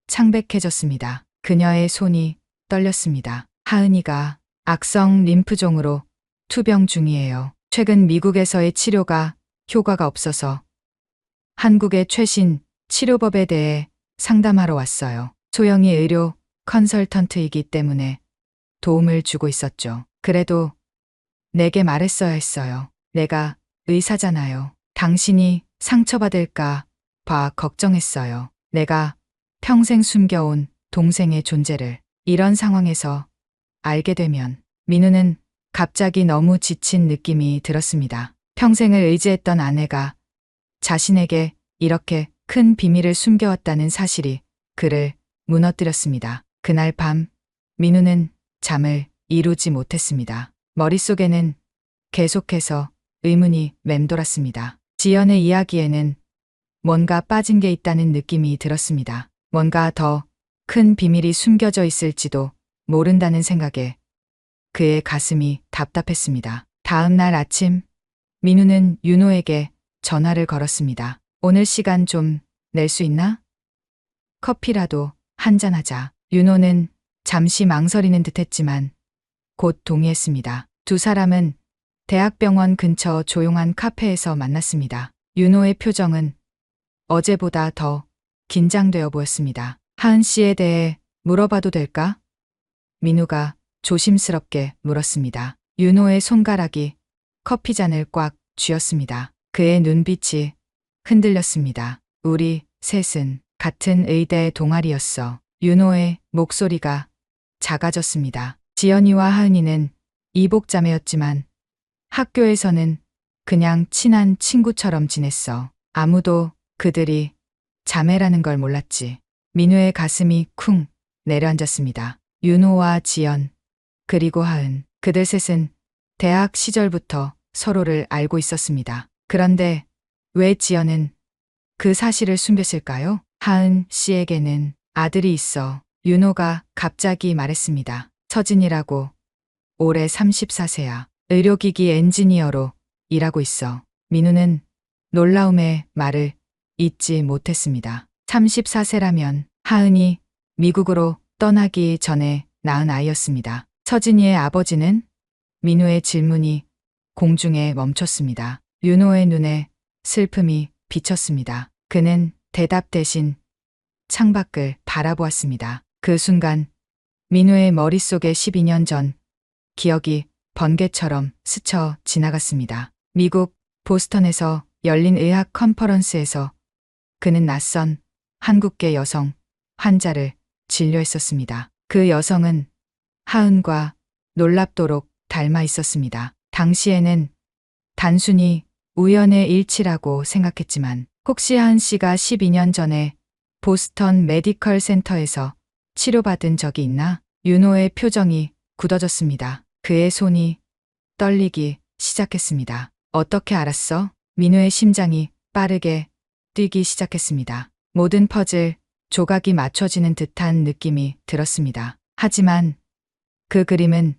창백해졌습니다. 그녀의 손이 떨렸습니다. 하은이가 악성 림프종으로 투병 중이에요. 최근 미국에서의 치료가 효과가 없어서 한국의 최신 치료법에 대해 상담하러 왔어요. 소영이 의료 컨설턴트이기 때문에 도움을 주고 있었죠. 그래도 내게 말했어야 했어요. 내가 의사잖아요. 당신이 상처받을까 봐 걱정했어요. 내가 평생 숨겨온 동생의 존재를 이런 상황에서 알게 되면 민우는 갑자기 너무 지친 느낌이 들었습니다. 평생을 의지했던 아내가 자신에게 이렇게 큰 비밀을 숨겨왔다는 사실이 그를 무너뜨렸습니다. 그날 밤 민우는 잠을 이루지 못했습니다. 머릿속에는 계속해서 의문이 맴돌았습니다. 지연의 이야기에는 뭔가 빠진 게 있다는 느낌이 들었습니다. 뭔가 더 큰 비밀이 숨겨져 있을지도 모른다는 생각에 그의 가슴이 답답했습니다. 다음 날 아침 민우는 윤호에게 전화를 걸었습니다. 오늘 시간 좀 낼 수 있나? 커피라도 한잔하자. 윤호는 잠시 망설이는 듯했지만 곧 동의했습니다. 두 사람은 대학병원 근처 조용한 카페에서 만났습니다. 윤호의 표정은 어제보다 더 긴장되어 보였습니다. 하은 씨에 대해 물어봐도 될까? 민우가 조심스럽게 물었습니다. 윤호의 손가락이 커피잔을 꽉 쥐었습니다. 그의 눈빛이 흔들렸습니다. 우리 셋은 같은 의대 동아리였어. 윤호의 목소리가 작아졌습니다. 지연이와 하은이는 이복자매였지만 학교에서는 그냥 친한 친구처럼 지냈어. 아무도 그들이 자매라는 걸 몰랐지. 민우의 가슴이 쿵 내려앉았습니다. 윤호와 지연, 그리고 하은, 그들 셋은 대학 시절부터 서로를 알고 있었습니다. 그런데 왜 지연은 그 사실을 숨겼을까요? 하은 씨에게는 아들이 있어. 윤호가 갑자기 말했습니다. 서진이라고. 올해 34세야. 의료기기 엔지니어로 일하고 있어. 민우는 놀라움의 말을 잊지 못했습니다. 34세라면 하은이 미국으로 떠나기 전에 낳은 아이였습니다. 서진이의 아버지는? 민우의 질문이 공중에 멈췄습니다. 윤호의 눈에 슬픔이 비쳤습니다. 그는 대답 대신 창밖을 바라보았습니다. 그 순간 민우의 머릿속에 12년 전 기억이 번개처럼 스쳐 지나갔습니다. 미국 보스턴에서 열린 의학 컨퍼런스에서 그는 낯선 한국계 여성 환자를 진료했었습니다. 그 여성은 하은과 놀랍도록 닮아 있었습니다. 당시에는 단순히 우연의 일치라고 생각했지만 혹시 하은 씨가 12년 전에 보스턴 메디컬 센터에서 치료받은 적이 있나? 윤호의 표정이 굳어졌습니다. 그의 손이 떨리기 시작했습니다. 어떻게 알았어? 민우의 심장이 빠르게 뛰기 시작했습니다. 모든 퍼즐 조각이 맞춰지는 듯한 느낌이 들었습니다. 하지만 그 그림은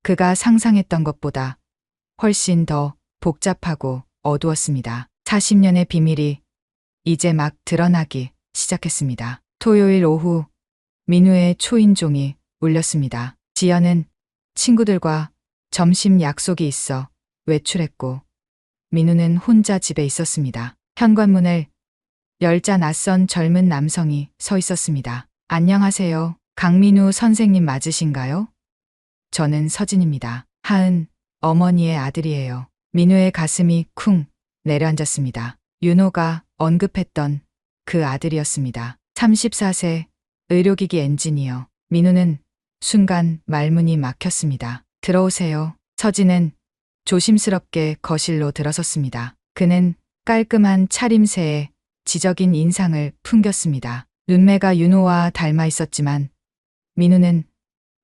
그가 상상했던 것보다 훨씬 더 복잡하고 어두웠습니다. 40년의 비밀이 이제 막 드러나기 시작했습니다. 토요일 오후 민우의 초인종이 울렸습니다. 지연은 친구들과 점심 약속이 있어 외출했고 민우는 혼자 집에 있었습니다. 현관문을 열자 낯선 젊은 남성이 서 있었습니다. 안녕하세요. 강민우 선생님 맞으신가요? 저는 서진입니다. 하은 어머니의 아들이에요. 민우의 가슴이 쿵 내려앉았습니다. 윤호가 언급했던 그 아들이었습니다. 34세 의료기기 엔지니어. 민우는 순간 말문이 막혔습니다. 들어오세요. 서진은 조심스럽게 거실로 들어섰습니다. 그는 깔끔한 차림새에 지적인 인상을 풍겼습니다. 눈매가 윤호와 닮아 있었지만 민우는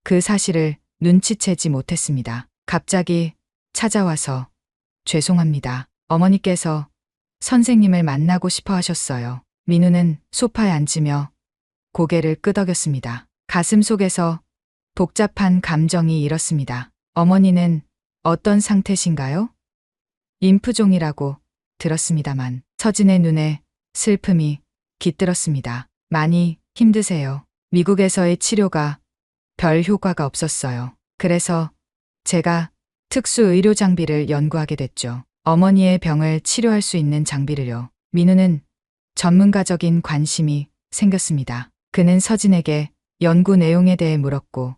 그 사실을 눈치채지 못했습니다. 갑자기 찾아와서 죄송합니다. 어머니께서 선생님을 만나고 싶어 하셨어요. 민우는 소파에 앉으며 고개를 끄덕였습니다. 가슴 속에서 복잡한 감정이 일었습니다. 어머니는 어떤 상태신가요? 인프종이라고 들었습니다만 서진의 눈에 슬픔이 깃들었습니다. 많이 힘드세요. 미국에서의 치료가 별 효과가 없었어요. 그래서 제가 특수 의료 장비를 연구하게 됐죠. 어머니의 병을 치료할 수 있는 장비를요. 민우는 전문가적인 관심이 생겼습니다. 그는 서진에게 연구 내용에 대해 물었고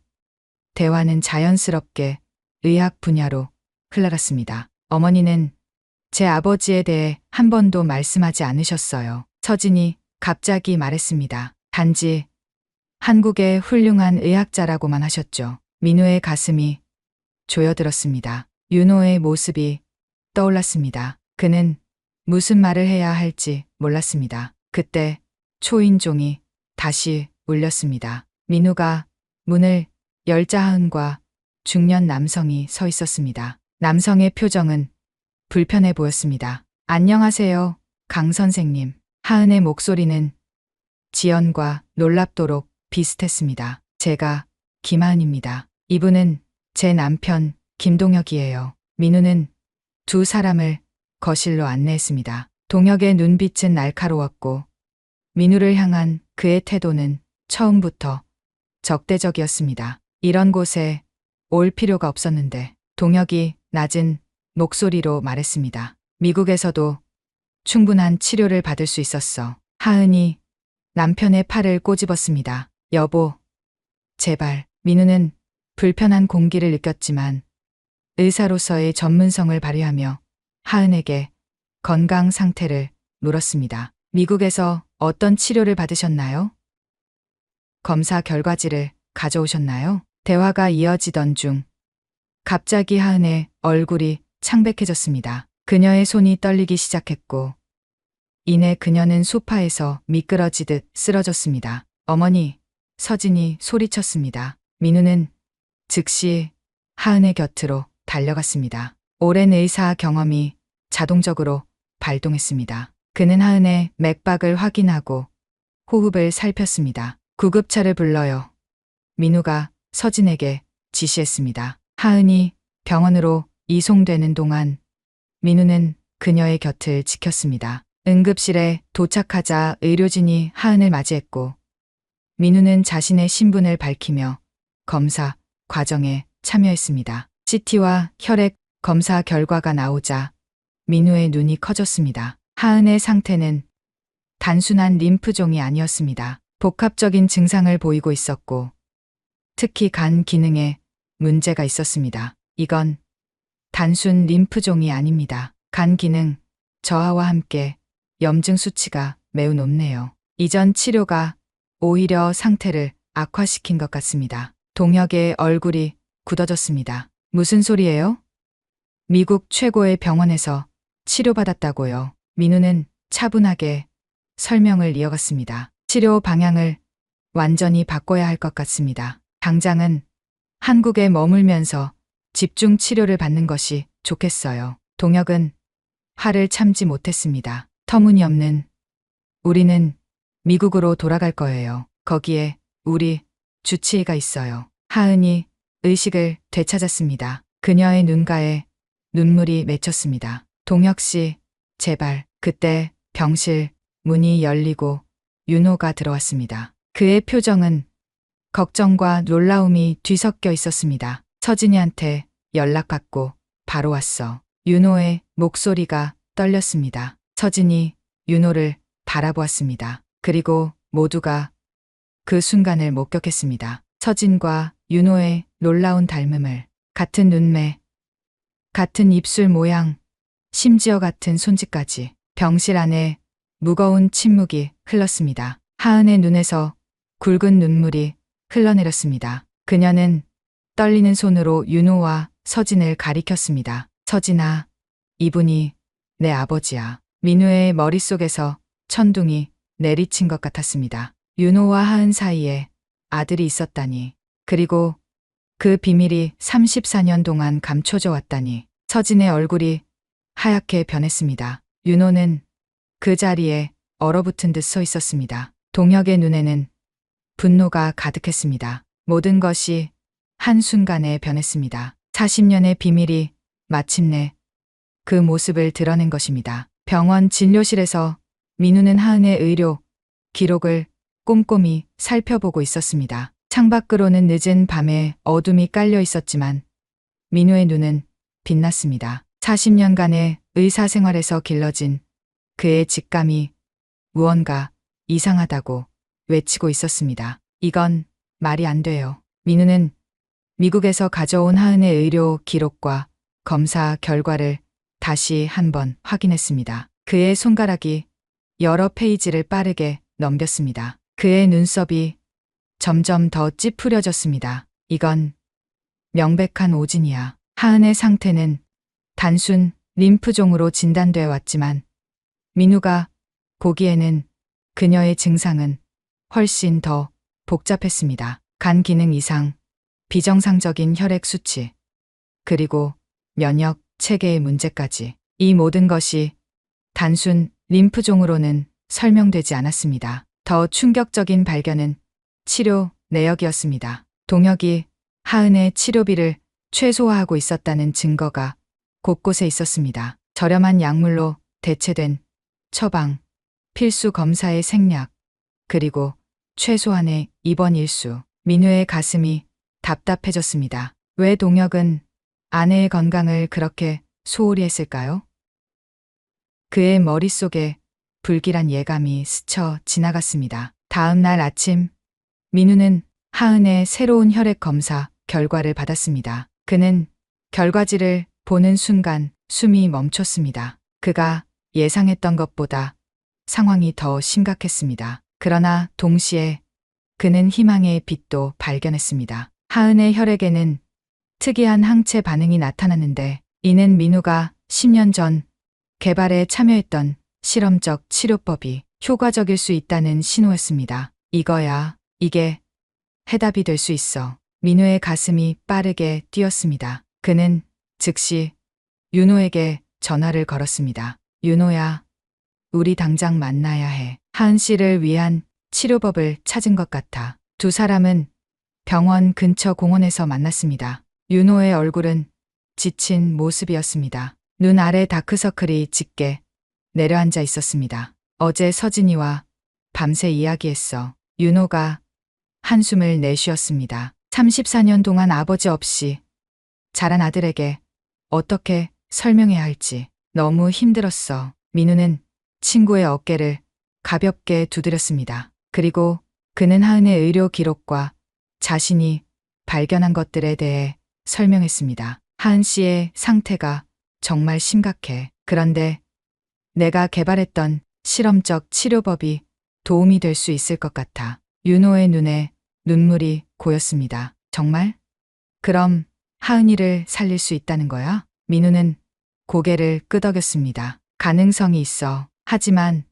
대화는 자연스럽게 의학 분야로 흘러갔습니다. 어머니는 제 아버지에 대해 한 번도 말씀하지 않으셨어요. 서진이 갑자기 말했습니다. 단지 한국의 훌륭한 의학자라고만 하셨죠. 민우의 가슴이 조여들었습니다. 윤호의 모습이 떠올랐습니다. 그는 무슨 말을 해야 할지 몰랐습니다. 그때 초인종이 다시 울렸습니다. 민우가 문을 열자 하은과 중년 남성이 서 있었습니다. 남성의 표정은 불편해 보였습니다. 안녕하세요, 강 선생님. 하은의 목소리는 지연과 놀랍도록 비슷했습니다. 제가 김하은입니다. 이분은 제 남편 김동혁이에요. 민우는 두 사람을 거실로 안내했습니다. 동혁의 눈빛은 날카로웠고 민우를 향한 그의 태도는 처음부터 적대적이었습니다. 이런 곳에 올 필요가 없었는데 동혁이 낮은 목소리로 말했습니다. 미국에서도 충분한 치료를 받을 수 있었어. 하은이 남편의 팔을 꼬집었습니다. 여보, 제발. 민우는 불편한 공기를 느꼈지만 의사로서의 전문성을 발휘하며 하은에게 건강 상태를 물었습니다. 미국에서 어떤 치료를 받으셨나요? 검사 결과지를 가져오셨나요? 대화가 이어지던 중 갑자기 하은의 얼굴이 창백해졌습니다. 그녀의 손이 떨리기 시작했고 이내 그녀는 소파에서 미끄러지듯 쓰러졌습니다. 어머니, 서진이 소리쳤습니다. 민우는 즉시 하은의 곁으로 달려갔습니다. 오랜 의사 경험이 자동적으로 발동했습니다. 그는 하은의 맥박을 확인하고 호흡을 살폈습니다. 구급차를 불러요. 민우가 서진에게 지시했습니다. 하은이 병원으로 이송되는 동안 민우는 그녀의 곁을 지켰습니다. 응급실에 도착하자 의료진이 하은을 맞이했고 민우는 자신의 신분을 밝히며 검사 과정에 참여했습니다. CT와 혈액 검사 결과가 나오자 민우의 눈이 커졌습니다. 하은의 상태는 단순한 림프종이 아니었습니다. 복합적인 증상을 보이고 있었고 특히 간 기능에 문제가 있었습니다. 이건 단순 림프종이 아닙니다. 간 기능 저하와 함께 염증 수치가 매우 높네요. 이전 치료가 오히려 상태를 악화시킨 것 같습니다. 동혁의 얼굴이 굳어졌습니다. 무슨 소리예요? 미국 최고의 병원에서 치료받았다고요. 민우는 차분하게 설명을 이어갔습니다. 치료 방향을 완전히 바꿔야 할 것 같습니다. 당장은 한국에 머물면서 집중 치료를 받는 것이 좋겠어요. 동혁은 화를 참지 못했습니다. 터무니없는 우리는 미국으로 돌아갈 거예요. 거기에 우리 주치의가 있어요. 하은이 의식을 되찾았습니다. 그녀의 눈가에 눈물이 맺혔습니다. 동혁 씨, 제발. 그때 병실 문이 열리고 윤호가 들어왔습니다. 그의 표정은 걱정과 놀라움이 뒤섞여 있었습니다. 서진이한테 연락 받고 바로 왔어. 윤호의 목소리가 떨렸습니다. 서진이 윤호를 바라보았습니다. 그리고 모두가 그 순간을 목격했습니다. 서진과 윤호의 놀라운 닮음을, 같은 눈매, 같은 입술 모양, 심지어 같은 손짓까지. 병실 안에 무거운 침묵이 흘렀습니다. 하은의 눈에서 굵은 눈물이 흘러내렸습니다. 그녀는 떨리는 손으로 윤호와 서진을 가리켰습니다. 서진아, 이분이 내 아버지야. 민우의 머릿속에서 천둥이 내리친 것 같았습니다. 윤호와 하은 사이에 아들이 있었다니. 그리고 그 비밀이 34년 동안 감춰져 왔다니. 서진의 얼굴이 하얗게 변했습니다. 윤호는 그 자리에 얼어붙은 듯 서 있었습니다. 동혁의 눈에는 분노가 가득했습니다. 모든 것이 한순간에 변했습니다. 40년의 비밀이 마침내 그 모습을 드러낸 것입니다. 병원 진료실에서 민우는 하은의 의료 기록을 꼼꼼히 살펴보고 있었습니다. 창밖으로는 늦은 밤에 어둠이 깔려 있었지만 민우의 눈은 빛났습니다. 40년간의 의사 생활에서 길러진 그의 직감이 무언가 이상하다고 외치고 있었습니다. 이건 말이 안 돼요. 민우는 미국에서 가져온 하은의 의료 기록과 검사 결과를 다시 한번 확인했습니다. 그의 손가락이 여러 페이지를 빠르게 넘겼습니다. 그의 눈썹이 점점 더 찌푸려졌습니다. 이건 명백한 오진이야. 하은의 상태는 단순 림프종으로 진단돼 왔지만 민우가 보기에는 그녀의 증상은 훨씬 더 복잡했습니다. 간 기능 이상, 비정상적인 혈액 수치, 그리고 면역 체계의 문제까지. 이 모든 것이 단순 림프종으로는 설명되지 않았습니다. 더 충격적인 발견은 치료 내역이었습니다. 동혁이 하은의 치료비를 최소화하고 있었다는 증거가 곳곳에 있었습니다. 저렴한 약물로 대체된 처방, 필수 검사의 생략, 그리고 최소한의 입원 일수. 민우의 가슴이 답답해졌습니다. 왜 동혁은 아내의 건강을 그렇게 소홀히 했을까요? 그의 머릿속에 불길한 예감이 스쳐 지나갔습니다. 다음 날 아침, 민우는 하은의 새로운 혈액 검사 결과를 받았습니다. 그는 결과지를 보는 순간 숨이 멈췄습니다. 그가 예상했던 것보다 상황이 더 심각했습니다. 그러나 동시에 그는 희망의 빛도 발견했습니다. 하은의 혈액에는 특이한 항체 반응이 나타났는데 이는 민우가 10년 전 개발에 참여했던 실험적 치료법이 효과적일 수 있다는 신호였습니다. 이거야, 이게 해답이 될 수 있어. 민우의 가슴이 빠르게 뛰었습니다. 그는 즉시 윤호에게 전화를 걸었습니다. 윤호야, 우리 당장 만나야 해. 하은 씨를 위한 치료법을 찾은 것 같아. 두 사람은 병원 근처 공원에서 만났습니다. 윤호의 얼굴은 지친 모습이었습니다. 눈 아래 다크서클이 짙게 내려앉아 있었습니다. 어제 서진이와 밤새 이야기했어. 윤호가 한숨을 내쉬었습니다. 34년 동안 아버지 없이 자란 아들에게 어떻게 설명해야 할지 너무 힘들었어. 민우는 친구의 어깨를 가볍게 두드렸습니다. 그리고 그는 하은의 의료 기록과 자신이 발견한 것들에 대해 설명했습니다. 하은 씨의 상태가 정말 심각해. 그런데 내가 개발했던 실험적 치료법이 도움이 될 수 있을 것 같아. 윤호의 눈에 눈물이 고였습니다. 정말? 그럼 하은이를 살릴 수 있다는 거야? 민우는 고개를 끄덕였습니다. 가능성이 있어. 하지만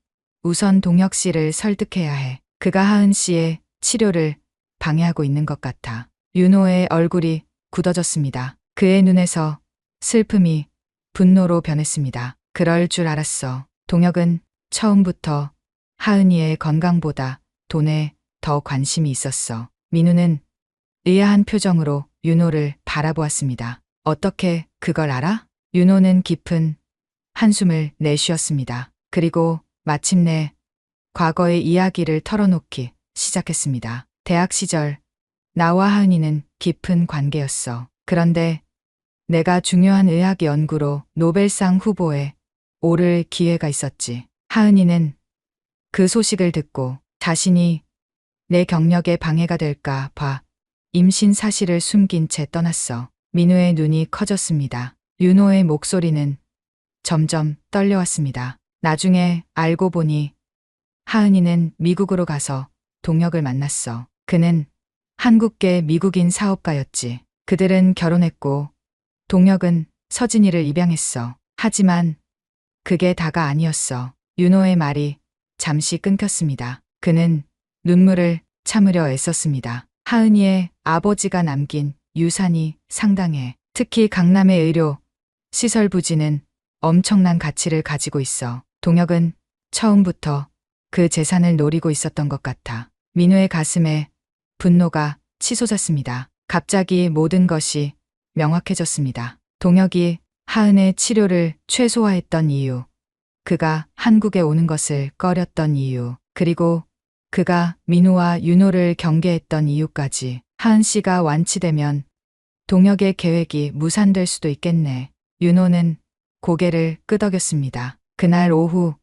우선 동혁 씨를 설득해야 해. 그가 하은 씨의 치료를 방해하고 있는 것 같아. 윤호의 얼굴이 굳어졌습니다. 그의 눈에서 슬픔이 분노로 변했습니다. 그럴 줄 알았어. 동혁은 처음부터 하은이의 건강보다 돈에 더 관심이 있었어. 민우는 의아한 표정으로 윤호를 바라보았습니다. 어떻게 그걸 알아? 윤호는 깊은 한숨을 내쉬었습니다. 그리고 마침내 과거의 이야기를 털어놓기 시작했습니다. 대학 시절 나와 하은이는 깊은 관계였어. 그런데 내가 중요한 의학 연구로 노벨상 후보에 오를 기회가 있었지. 하은이는 그 소식을 듣고 자신이 내 경력에 방해가 될까 봐 임신 사실을 숨긴 채 떠났어. 민우의 눈이 커졌습니다. 윤호의 목소리는 점점 떨려왔습니다. 나중에 알고 보니 하은이는 미국으로 가서 동혁을 만났어. 그는 한국계 미국인 사업가였지. 그들은 결혼했고 동혁은 서진이를 입양했어. 하지만 그게 다가 아니었어. 윤호의 말이 잠시 끊겼습니다. 그는 눈물을 참으려 애썼습니다. 하은이의 아버지가 남긴 유산이 상당해. 특히 강남의 의료 시설 부지는 엄청난 가치를 가지고 있어. 동혁은 처음부터 그 재산을 노리고 있었던 것 같아. 민우의 가슴에 분노가 치솟았습니다. 갑자기 모든 것이 명확해졌습니다. 동혁이 하은의 치료를 최소화했던 이유, 그가 한국에 오는 것을 꺼렸던 이유, 그리고 그가 민우와 윤호를 경계했던 이유까지. 하은 씨가 완치되면 동혁의 계획이 무산될 수도 있겠네. 윤호는 고개를 끄덕였습니다. 그날 오후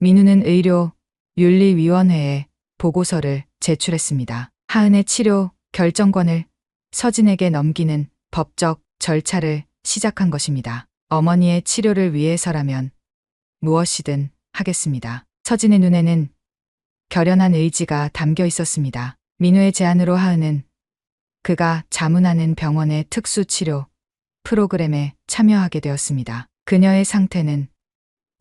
민우는 의료 윤리위원회에 보고서를 제출했습니다. 하은의 치료 결정권을 서진에게 넘기는 법적 절차를 시작한 것입니다. 어머니의 치료를 위해서라면 무엇이든 하겠습니다. 서진의 눈에는 결연한 의지가 담겨 있었습니다. 민우의 제안으로 하은은 그가 자문하는 병원의 특수치료 프로그램에 참여하게 되었습니다. 그녀의 상태는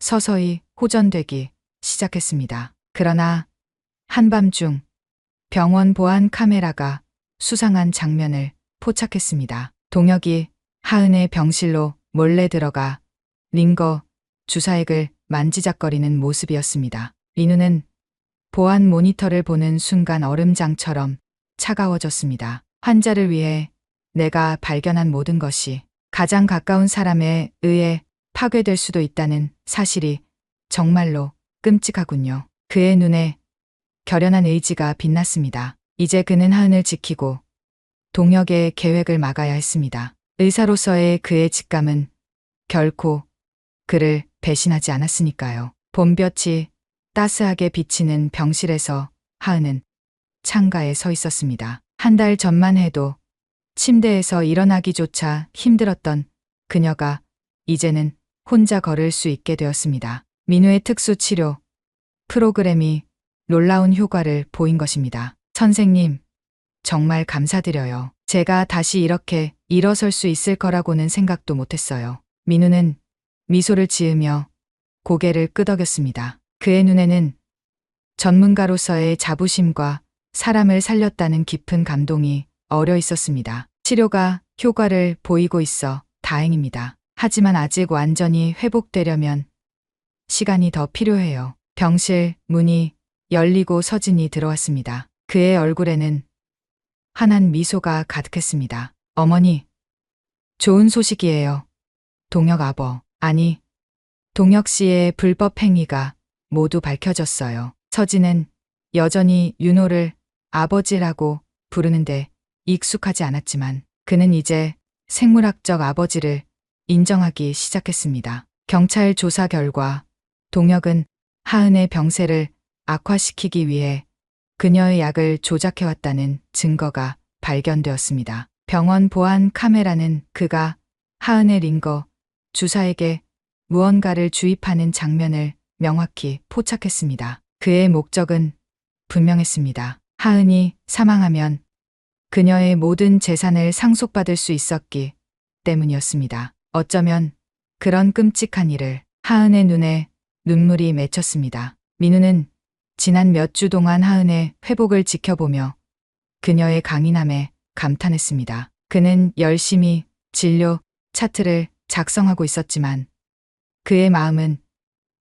서서히 호전되기 시작했습니다. 그러나 한밤중 병원 보안 카메라가 수상한 장면을 포착했습니다. 동혁이 하은의 병실로 몰래 들어가 링거 주사액을 만지작거리는 모습이었습니다. 민우는 보안 모니터를 보는 순간 얼음장처럼 차가워졌습니다. 환자를 위해 내가 발견한 모든 것이 가장 가까운 사람에 의해 파괴될 수도 있다는 사실이 정말로 끔찍하군요. 그의 눈에 결연한 의지가 빛났습니다. 이제 그는 하은을 지키고 동혁의 계획을 막아야 했습니다. 의사로서의 그의 직감은 결코 그를 배신하지 않았으니까요. 봄볕이 따스하게 비치는 병실에서 하은은 창가에 서 있었습니다. 한 달 전만 해도 침대에서 일어나기조차 힘들었던 그녀가 이제는 혼자 걸을 수 있게 되었습니다. 민우의 특수치료 프로그램이 놀라운 효과를 보인 것입니다. 선생님, 정말 감사드려요. 제가 다시 이렇게 일어설 수 있을 거라고는 생각도 못했어요. 민우는 미소를 지으며 고개를 끄덕였습니다. 그의 눈에는 전문가로서의 자부심과 사람을 살렸다는 깊은 감동이 어려 있었습니다. 치료가 효과를 보이고 있어 다행입니다. 하지만 아직 완전히 회복되려면 시간이 더 필요해요. 병실 문이 열리고 서진이 들어왔습니다. 그의 얼굴에는 환한 미소가 가득했습니다. 어머니, 좋은 소식이에요. 동혁 아버, 아니, 동혁 씨의 불법 행위가 모두 밝혀졌어요. 서진은 여전히 윤호를 아버지라고 부르는데 익숙하지 않았지만 그는 이제 생물학적 아버지를 인정하기 시작했습니다. 경찰 조사 결과 동혁은 하은의 병세를 악화시키기 위해 그녀의 약을 조작해왔다는 증거가 발견되었습니다. 병원 보안 카메라는 그가 하은의 링거 주사에게 무언가를 주입하는 장면을 명확히 포착했습니다. 그의 목적은 분명했습니다. 하은이 사망하면 그녀의 모든 재산을 상속받을 수 있었기 때문이었습니다. 어쩌면 그런 끔찍한 일을. 하은의 눈에 눈물이 맺혔습니다. 민우는 지난 몇 주 동안 하은의 회복을 지켜보며 그녀의 강인함에 감탄했습니다. 그는 열심히 진료 차트를 작성하고 있었지만 그의 마음은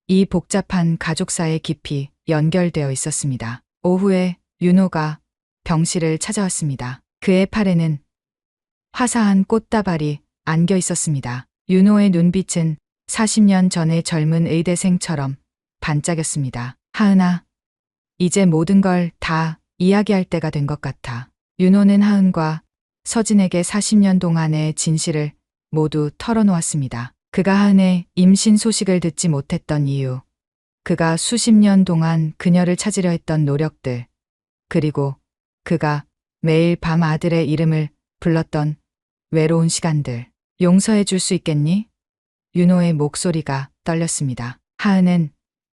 이 복잡한 가족사에 깊이 연결되어 있었습니다. 오후에 윤호가 병실을 찾아왔습니다. 그의 팔에는 화사한 꽃다발이 안겨 있었습니다. 윤호의 눈빛은 40년 전의 젊은 의대생처럼 반짝였습니다. 하은아, 이제 모든 걸 다 이야기할 때가 된 것 같아. 윤호는 하은과 서진에게 40년 동안의 진실을 모두 털어놓았습니다. 그가 하은의 임신 소식을 듣지 못했던 이유, 그가 수십 년 동안 그녀를 찾으려 했던 노력들, 그리고 그가 매일 밤 아들의 이름을 불렀던 외로운 시간들. 용서해 줄 수 있겠니? 윤호의 목소리가 떨렸습니다. 하은은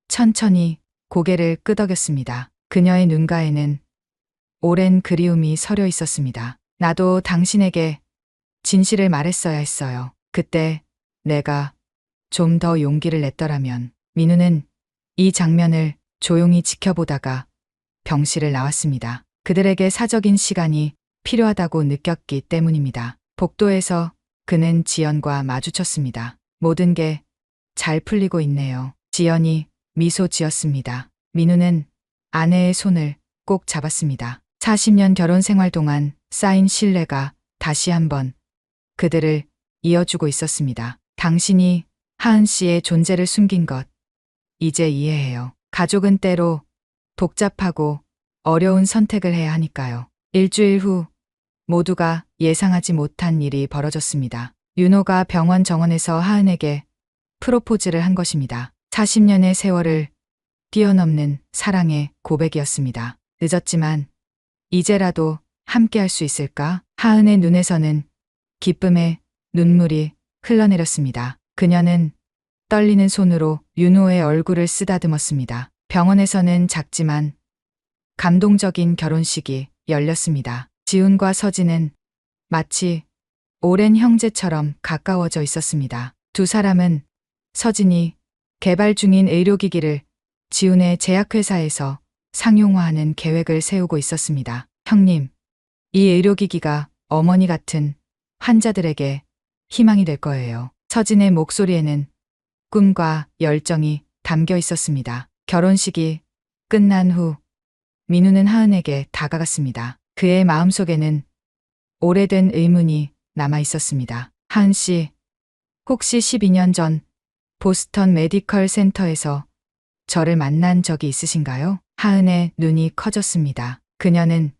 천천히 고개를 끄덕였습니다. 그녀의 눈가에는 오랜 그리움이 서려 있었습니다. 나도 당신에게 진실을 말했어야 했어요. 그때 내가 좀 더 용기를 냈더라면. 민우는 이 장면을 조용히 지켜보다가 병실을 나왔습니다. 그들에게 사적인 시간이 필요하다고 느꼈기 때문입니다. 복도에서 그는 지연과 마주쳤습니다. 모든 게 잘 풀리고 있네요. 지연이 미소 지었습니다. 민우는 아내의 손을 꼭 잡았습니다. 40년 결혼 생활 동안 쌓인 신뢰가 다시 한번 그들을 이어주고 있었습니다. 당신이 하은 씨의 존재를 숨긴 것, 이제 이해해요. 가족은 때로 복잡하고 어려운 선택을 해야 하니까요. 일주일 후 모두가 예상하지 못한 일이 벌어졌습니다. 윤호가 병원 정원에서 하은에게 프로포즈를 한 것입니다. 40년의 세월을 뛰어넘는 사랑의 고백이었습니다. 늦었지만 이제라도 함께 할 수 있을까? 하은의 눈에서는 기쁨의 눈물이 흘러내렸습니다. 그녀는 떨리는 손으로 윤호의 얼굴을 쓰다듬었습니다. 병원에서는 작지만 감동적인 결혼식이 열렸습니다. 지훈과 서진은 마치 오랜 형제처럼 가까워져 있었습니다. 두 사람은 서진이 개발 중인 의료기기를 지훈의 제약회사에서 상용화하는 계획을 세우고 있었습니다. 형님, 이 의료기기가 어머니 같은 환자들에게 희망이 될 거예요. 서진의 목소리에는 꿈과 열정이 담겨 있었습니다. 결혼식이 끝난 후 민우는 하은에게 다가갔습니다. 그의 마음속에는 오래된 의문이 남아 있었습니다. 하은 씨, 혹시 12년 전 보스턴 메디컬 센터에서 저를 만난 적이 있으신가요? 하은의 눈이 커졌습니다. 그녀는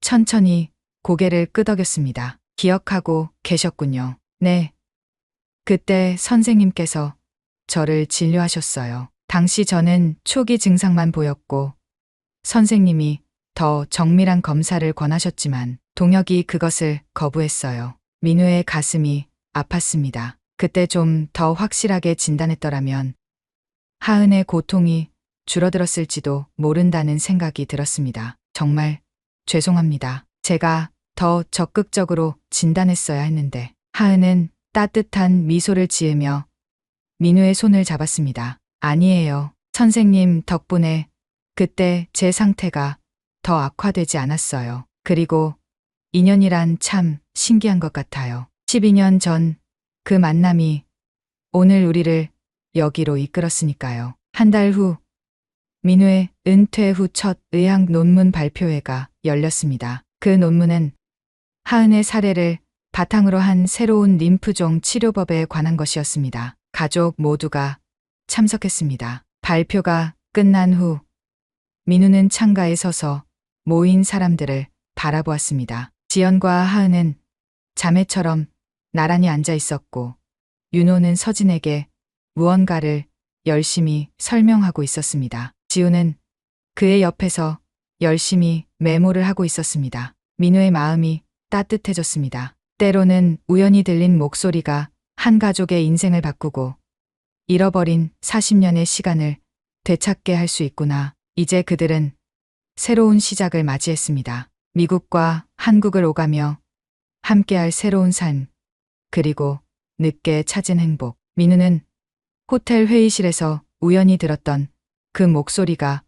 천천히 고개를 끄덕였습니다. 기억하고 계셨군요. 네. 그때 선생님께서 저를 진료하셨어요. 당시 저는 초기 증상만 보였고 선생님이 더 정밀한 검사를 권하셨지만 동혁이 그것을 거부했어요. 민우의 가슴이 아팠습니다. 그때 좀 더 확실하게 진단했더라면 하은의 고통이 줄어들었을지도 모른다는 생각이 들었습니다. 정말 죄송합니다. 제가 더 적극적으로 진단했어야 했는데. 하은은 따뜻한 미소를 지으며 민우의 손을 잡았습니다. 아니에요. 선생님 덕분에 그때 제 상태가 더 악화되지 않았어요. 그리고 인연이란 참 신기한 것 같아요. 12년 전 그 만남이 오늘 우리를 여기로 이끌었으니까요. 한 달 후 민우의 은퇴 후 첫 의학 논문 발표회가 열렸습니다. 그 논문은 하은의 사례를 바탕으로 한 새로운 림프종 치료법에 관한 것이었습니다. 가족 모두가 참석했습니다. 발표가 끝난 후 민우는 창가에 서서 모인 사람들을 바라보았습니다. 지연과 하은은 자매처럼 나란히 앉아 있었고 윤호는 서진에게 무언가를 열심히 설명하고 있었습니다. 지우는 그의 옆에서 열심히 메모를 하고 있었습니다. 민우의 마음이 따뜻해졌습니다. 때로는 우연히 들린 목소리가 한 가족의 인생을 바꾸고 잃어버린 40년의 시간을 되찾게 할 수 있구나. 이제 그들은 새로운 시작을 맞이했습니다. 미국과 한국을 오가며 함께할 새로운 삶, 그리고 늦게 찾은 행복. 민우는 호텔 회의실에서 우연히 들었던 그 목소리가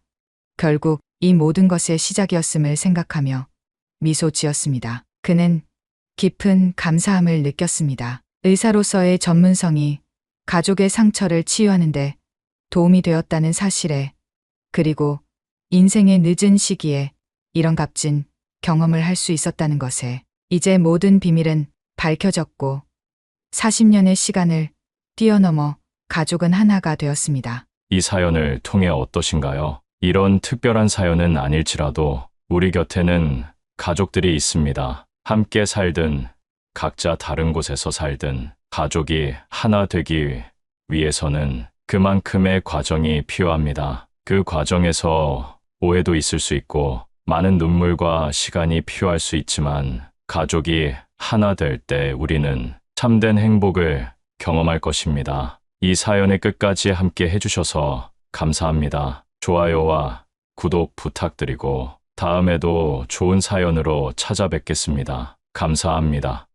결국 이 모든 것의 시작이었음을 생각하며 미소 지었습니다. 그는 깊은 감사함을 느꼈습니다. 의사로서의 전문성이 가족의 상처를 치유하는데 도움이 되었다는 사실에, 그리고 인생의 늦은 시기에 이런 값진 경험을 할 수 있었다는 것에 이제 모든 비밀은 밝혀졌고 40년의 시간을 뛰어넘어 가족은 하나가 되었습니다. 이 사연을 통해 어떠신가요? 이런 특별한 사연은 아닐지라도 우리 곁에는 가족들이 있습니다. 함께 살든 각자 다른 곳에서 살든 가족이 하나 되기 위해서는 그만큼의 과정이 필요합니다. 그 과정에서 오해도 있을 수 있고 많은 눈물과 시간이 필요할 수 있지만 가족이 하나 될 때 우리는 참된 행복을 경험할 것입니다. 이 사연의 끝까지 함께 해주셔서 감사합니다. 좋아요와 구독 부탁드리고 다음에도 좋은 사연으로 찾아뵙겠습니다. 감사합니다.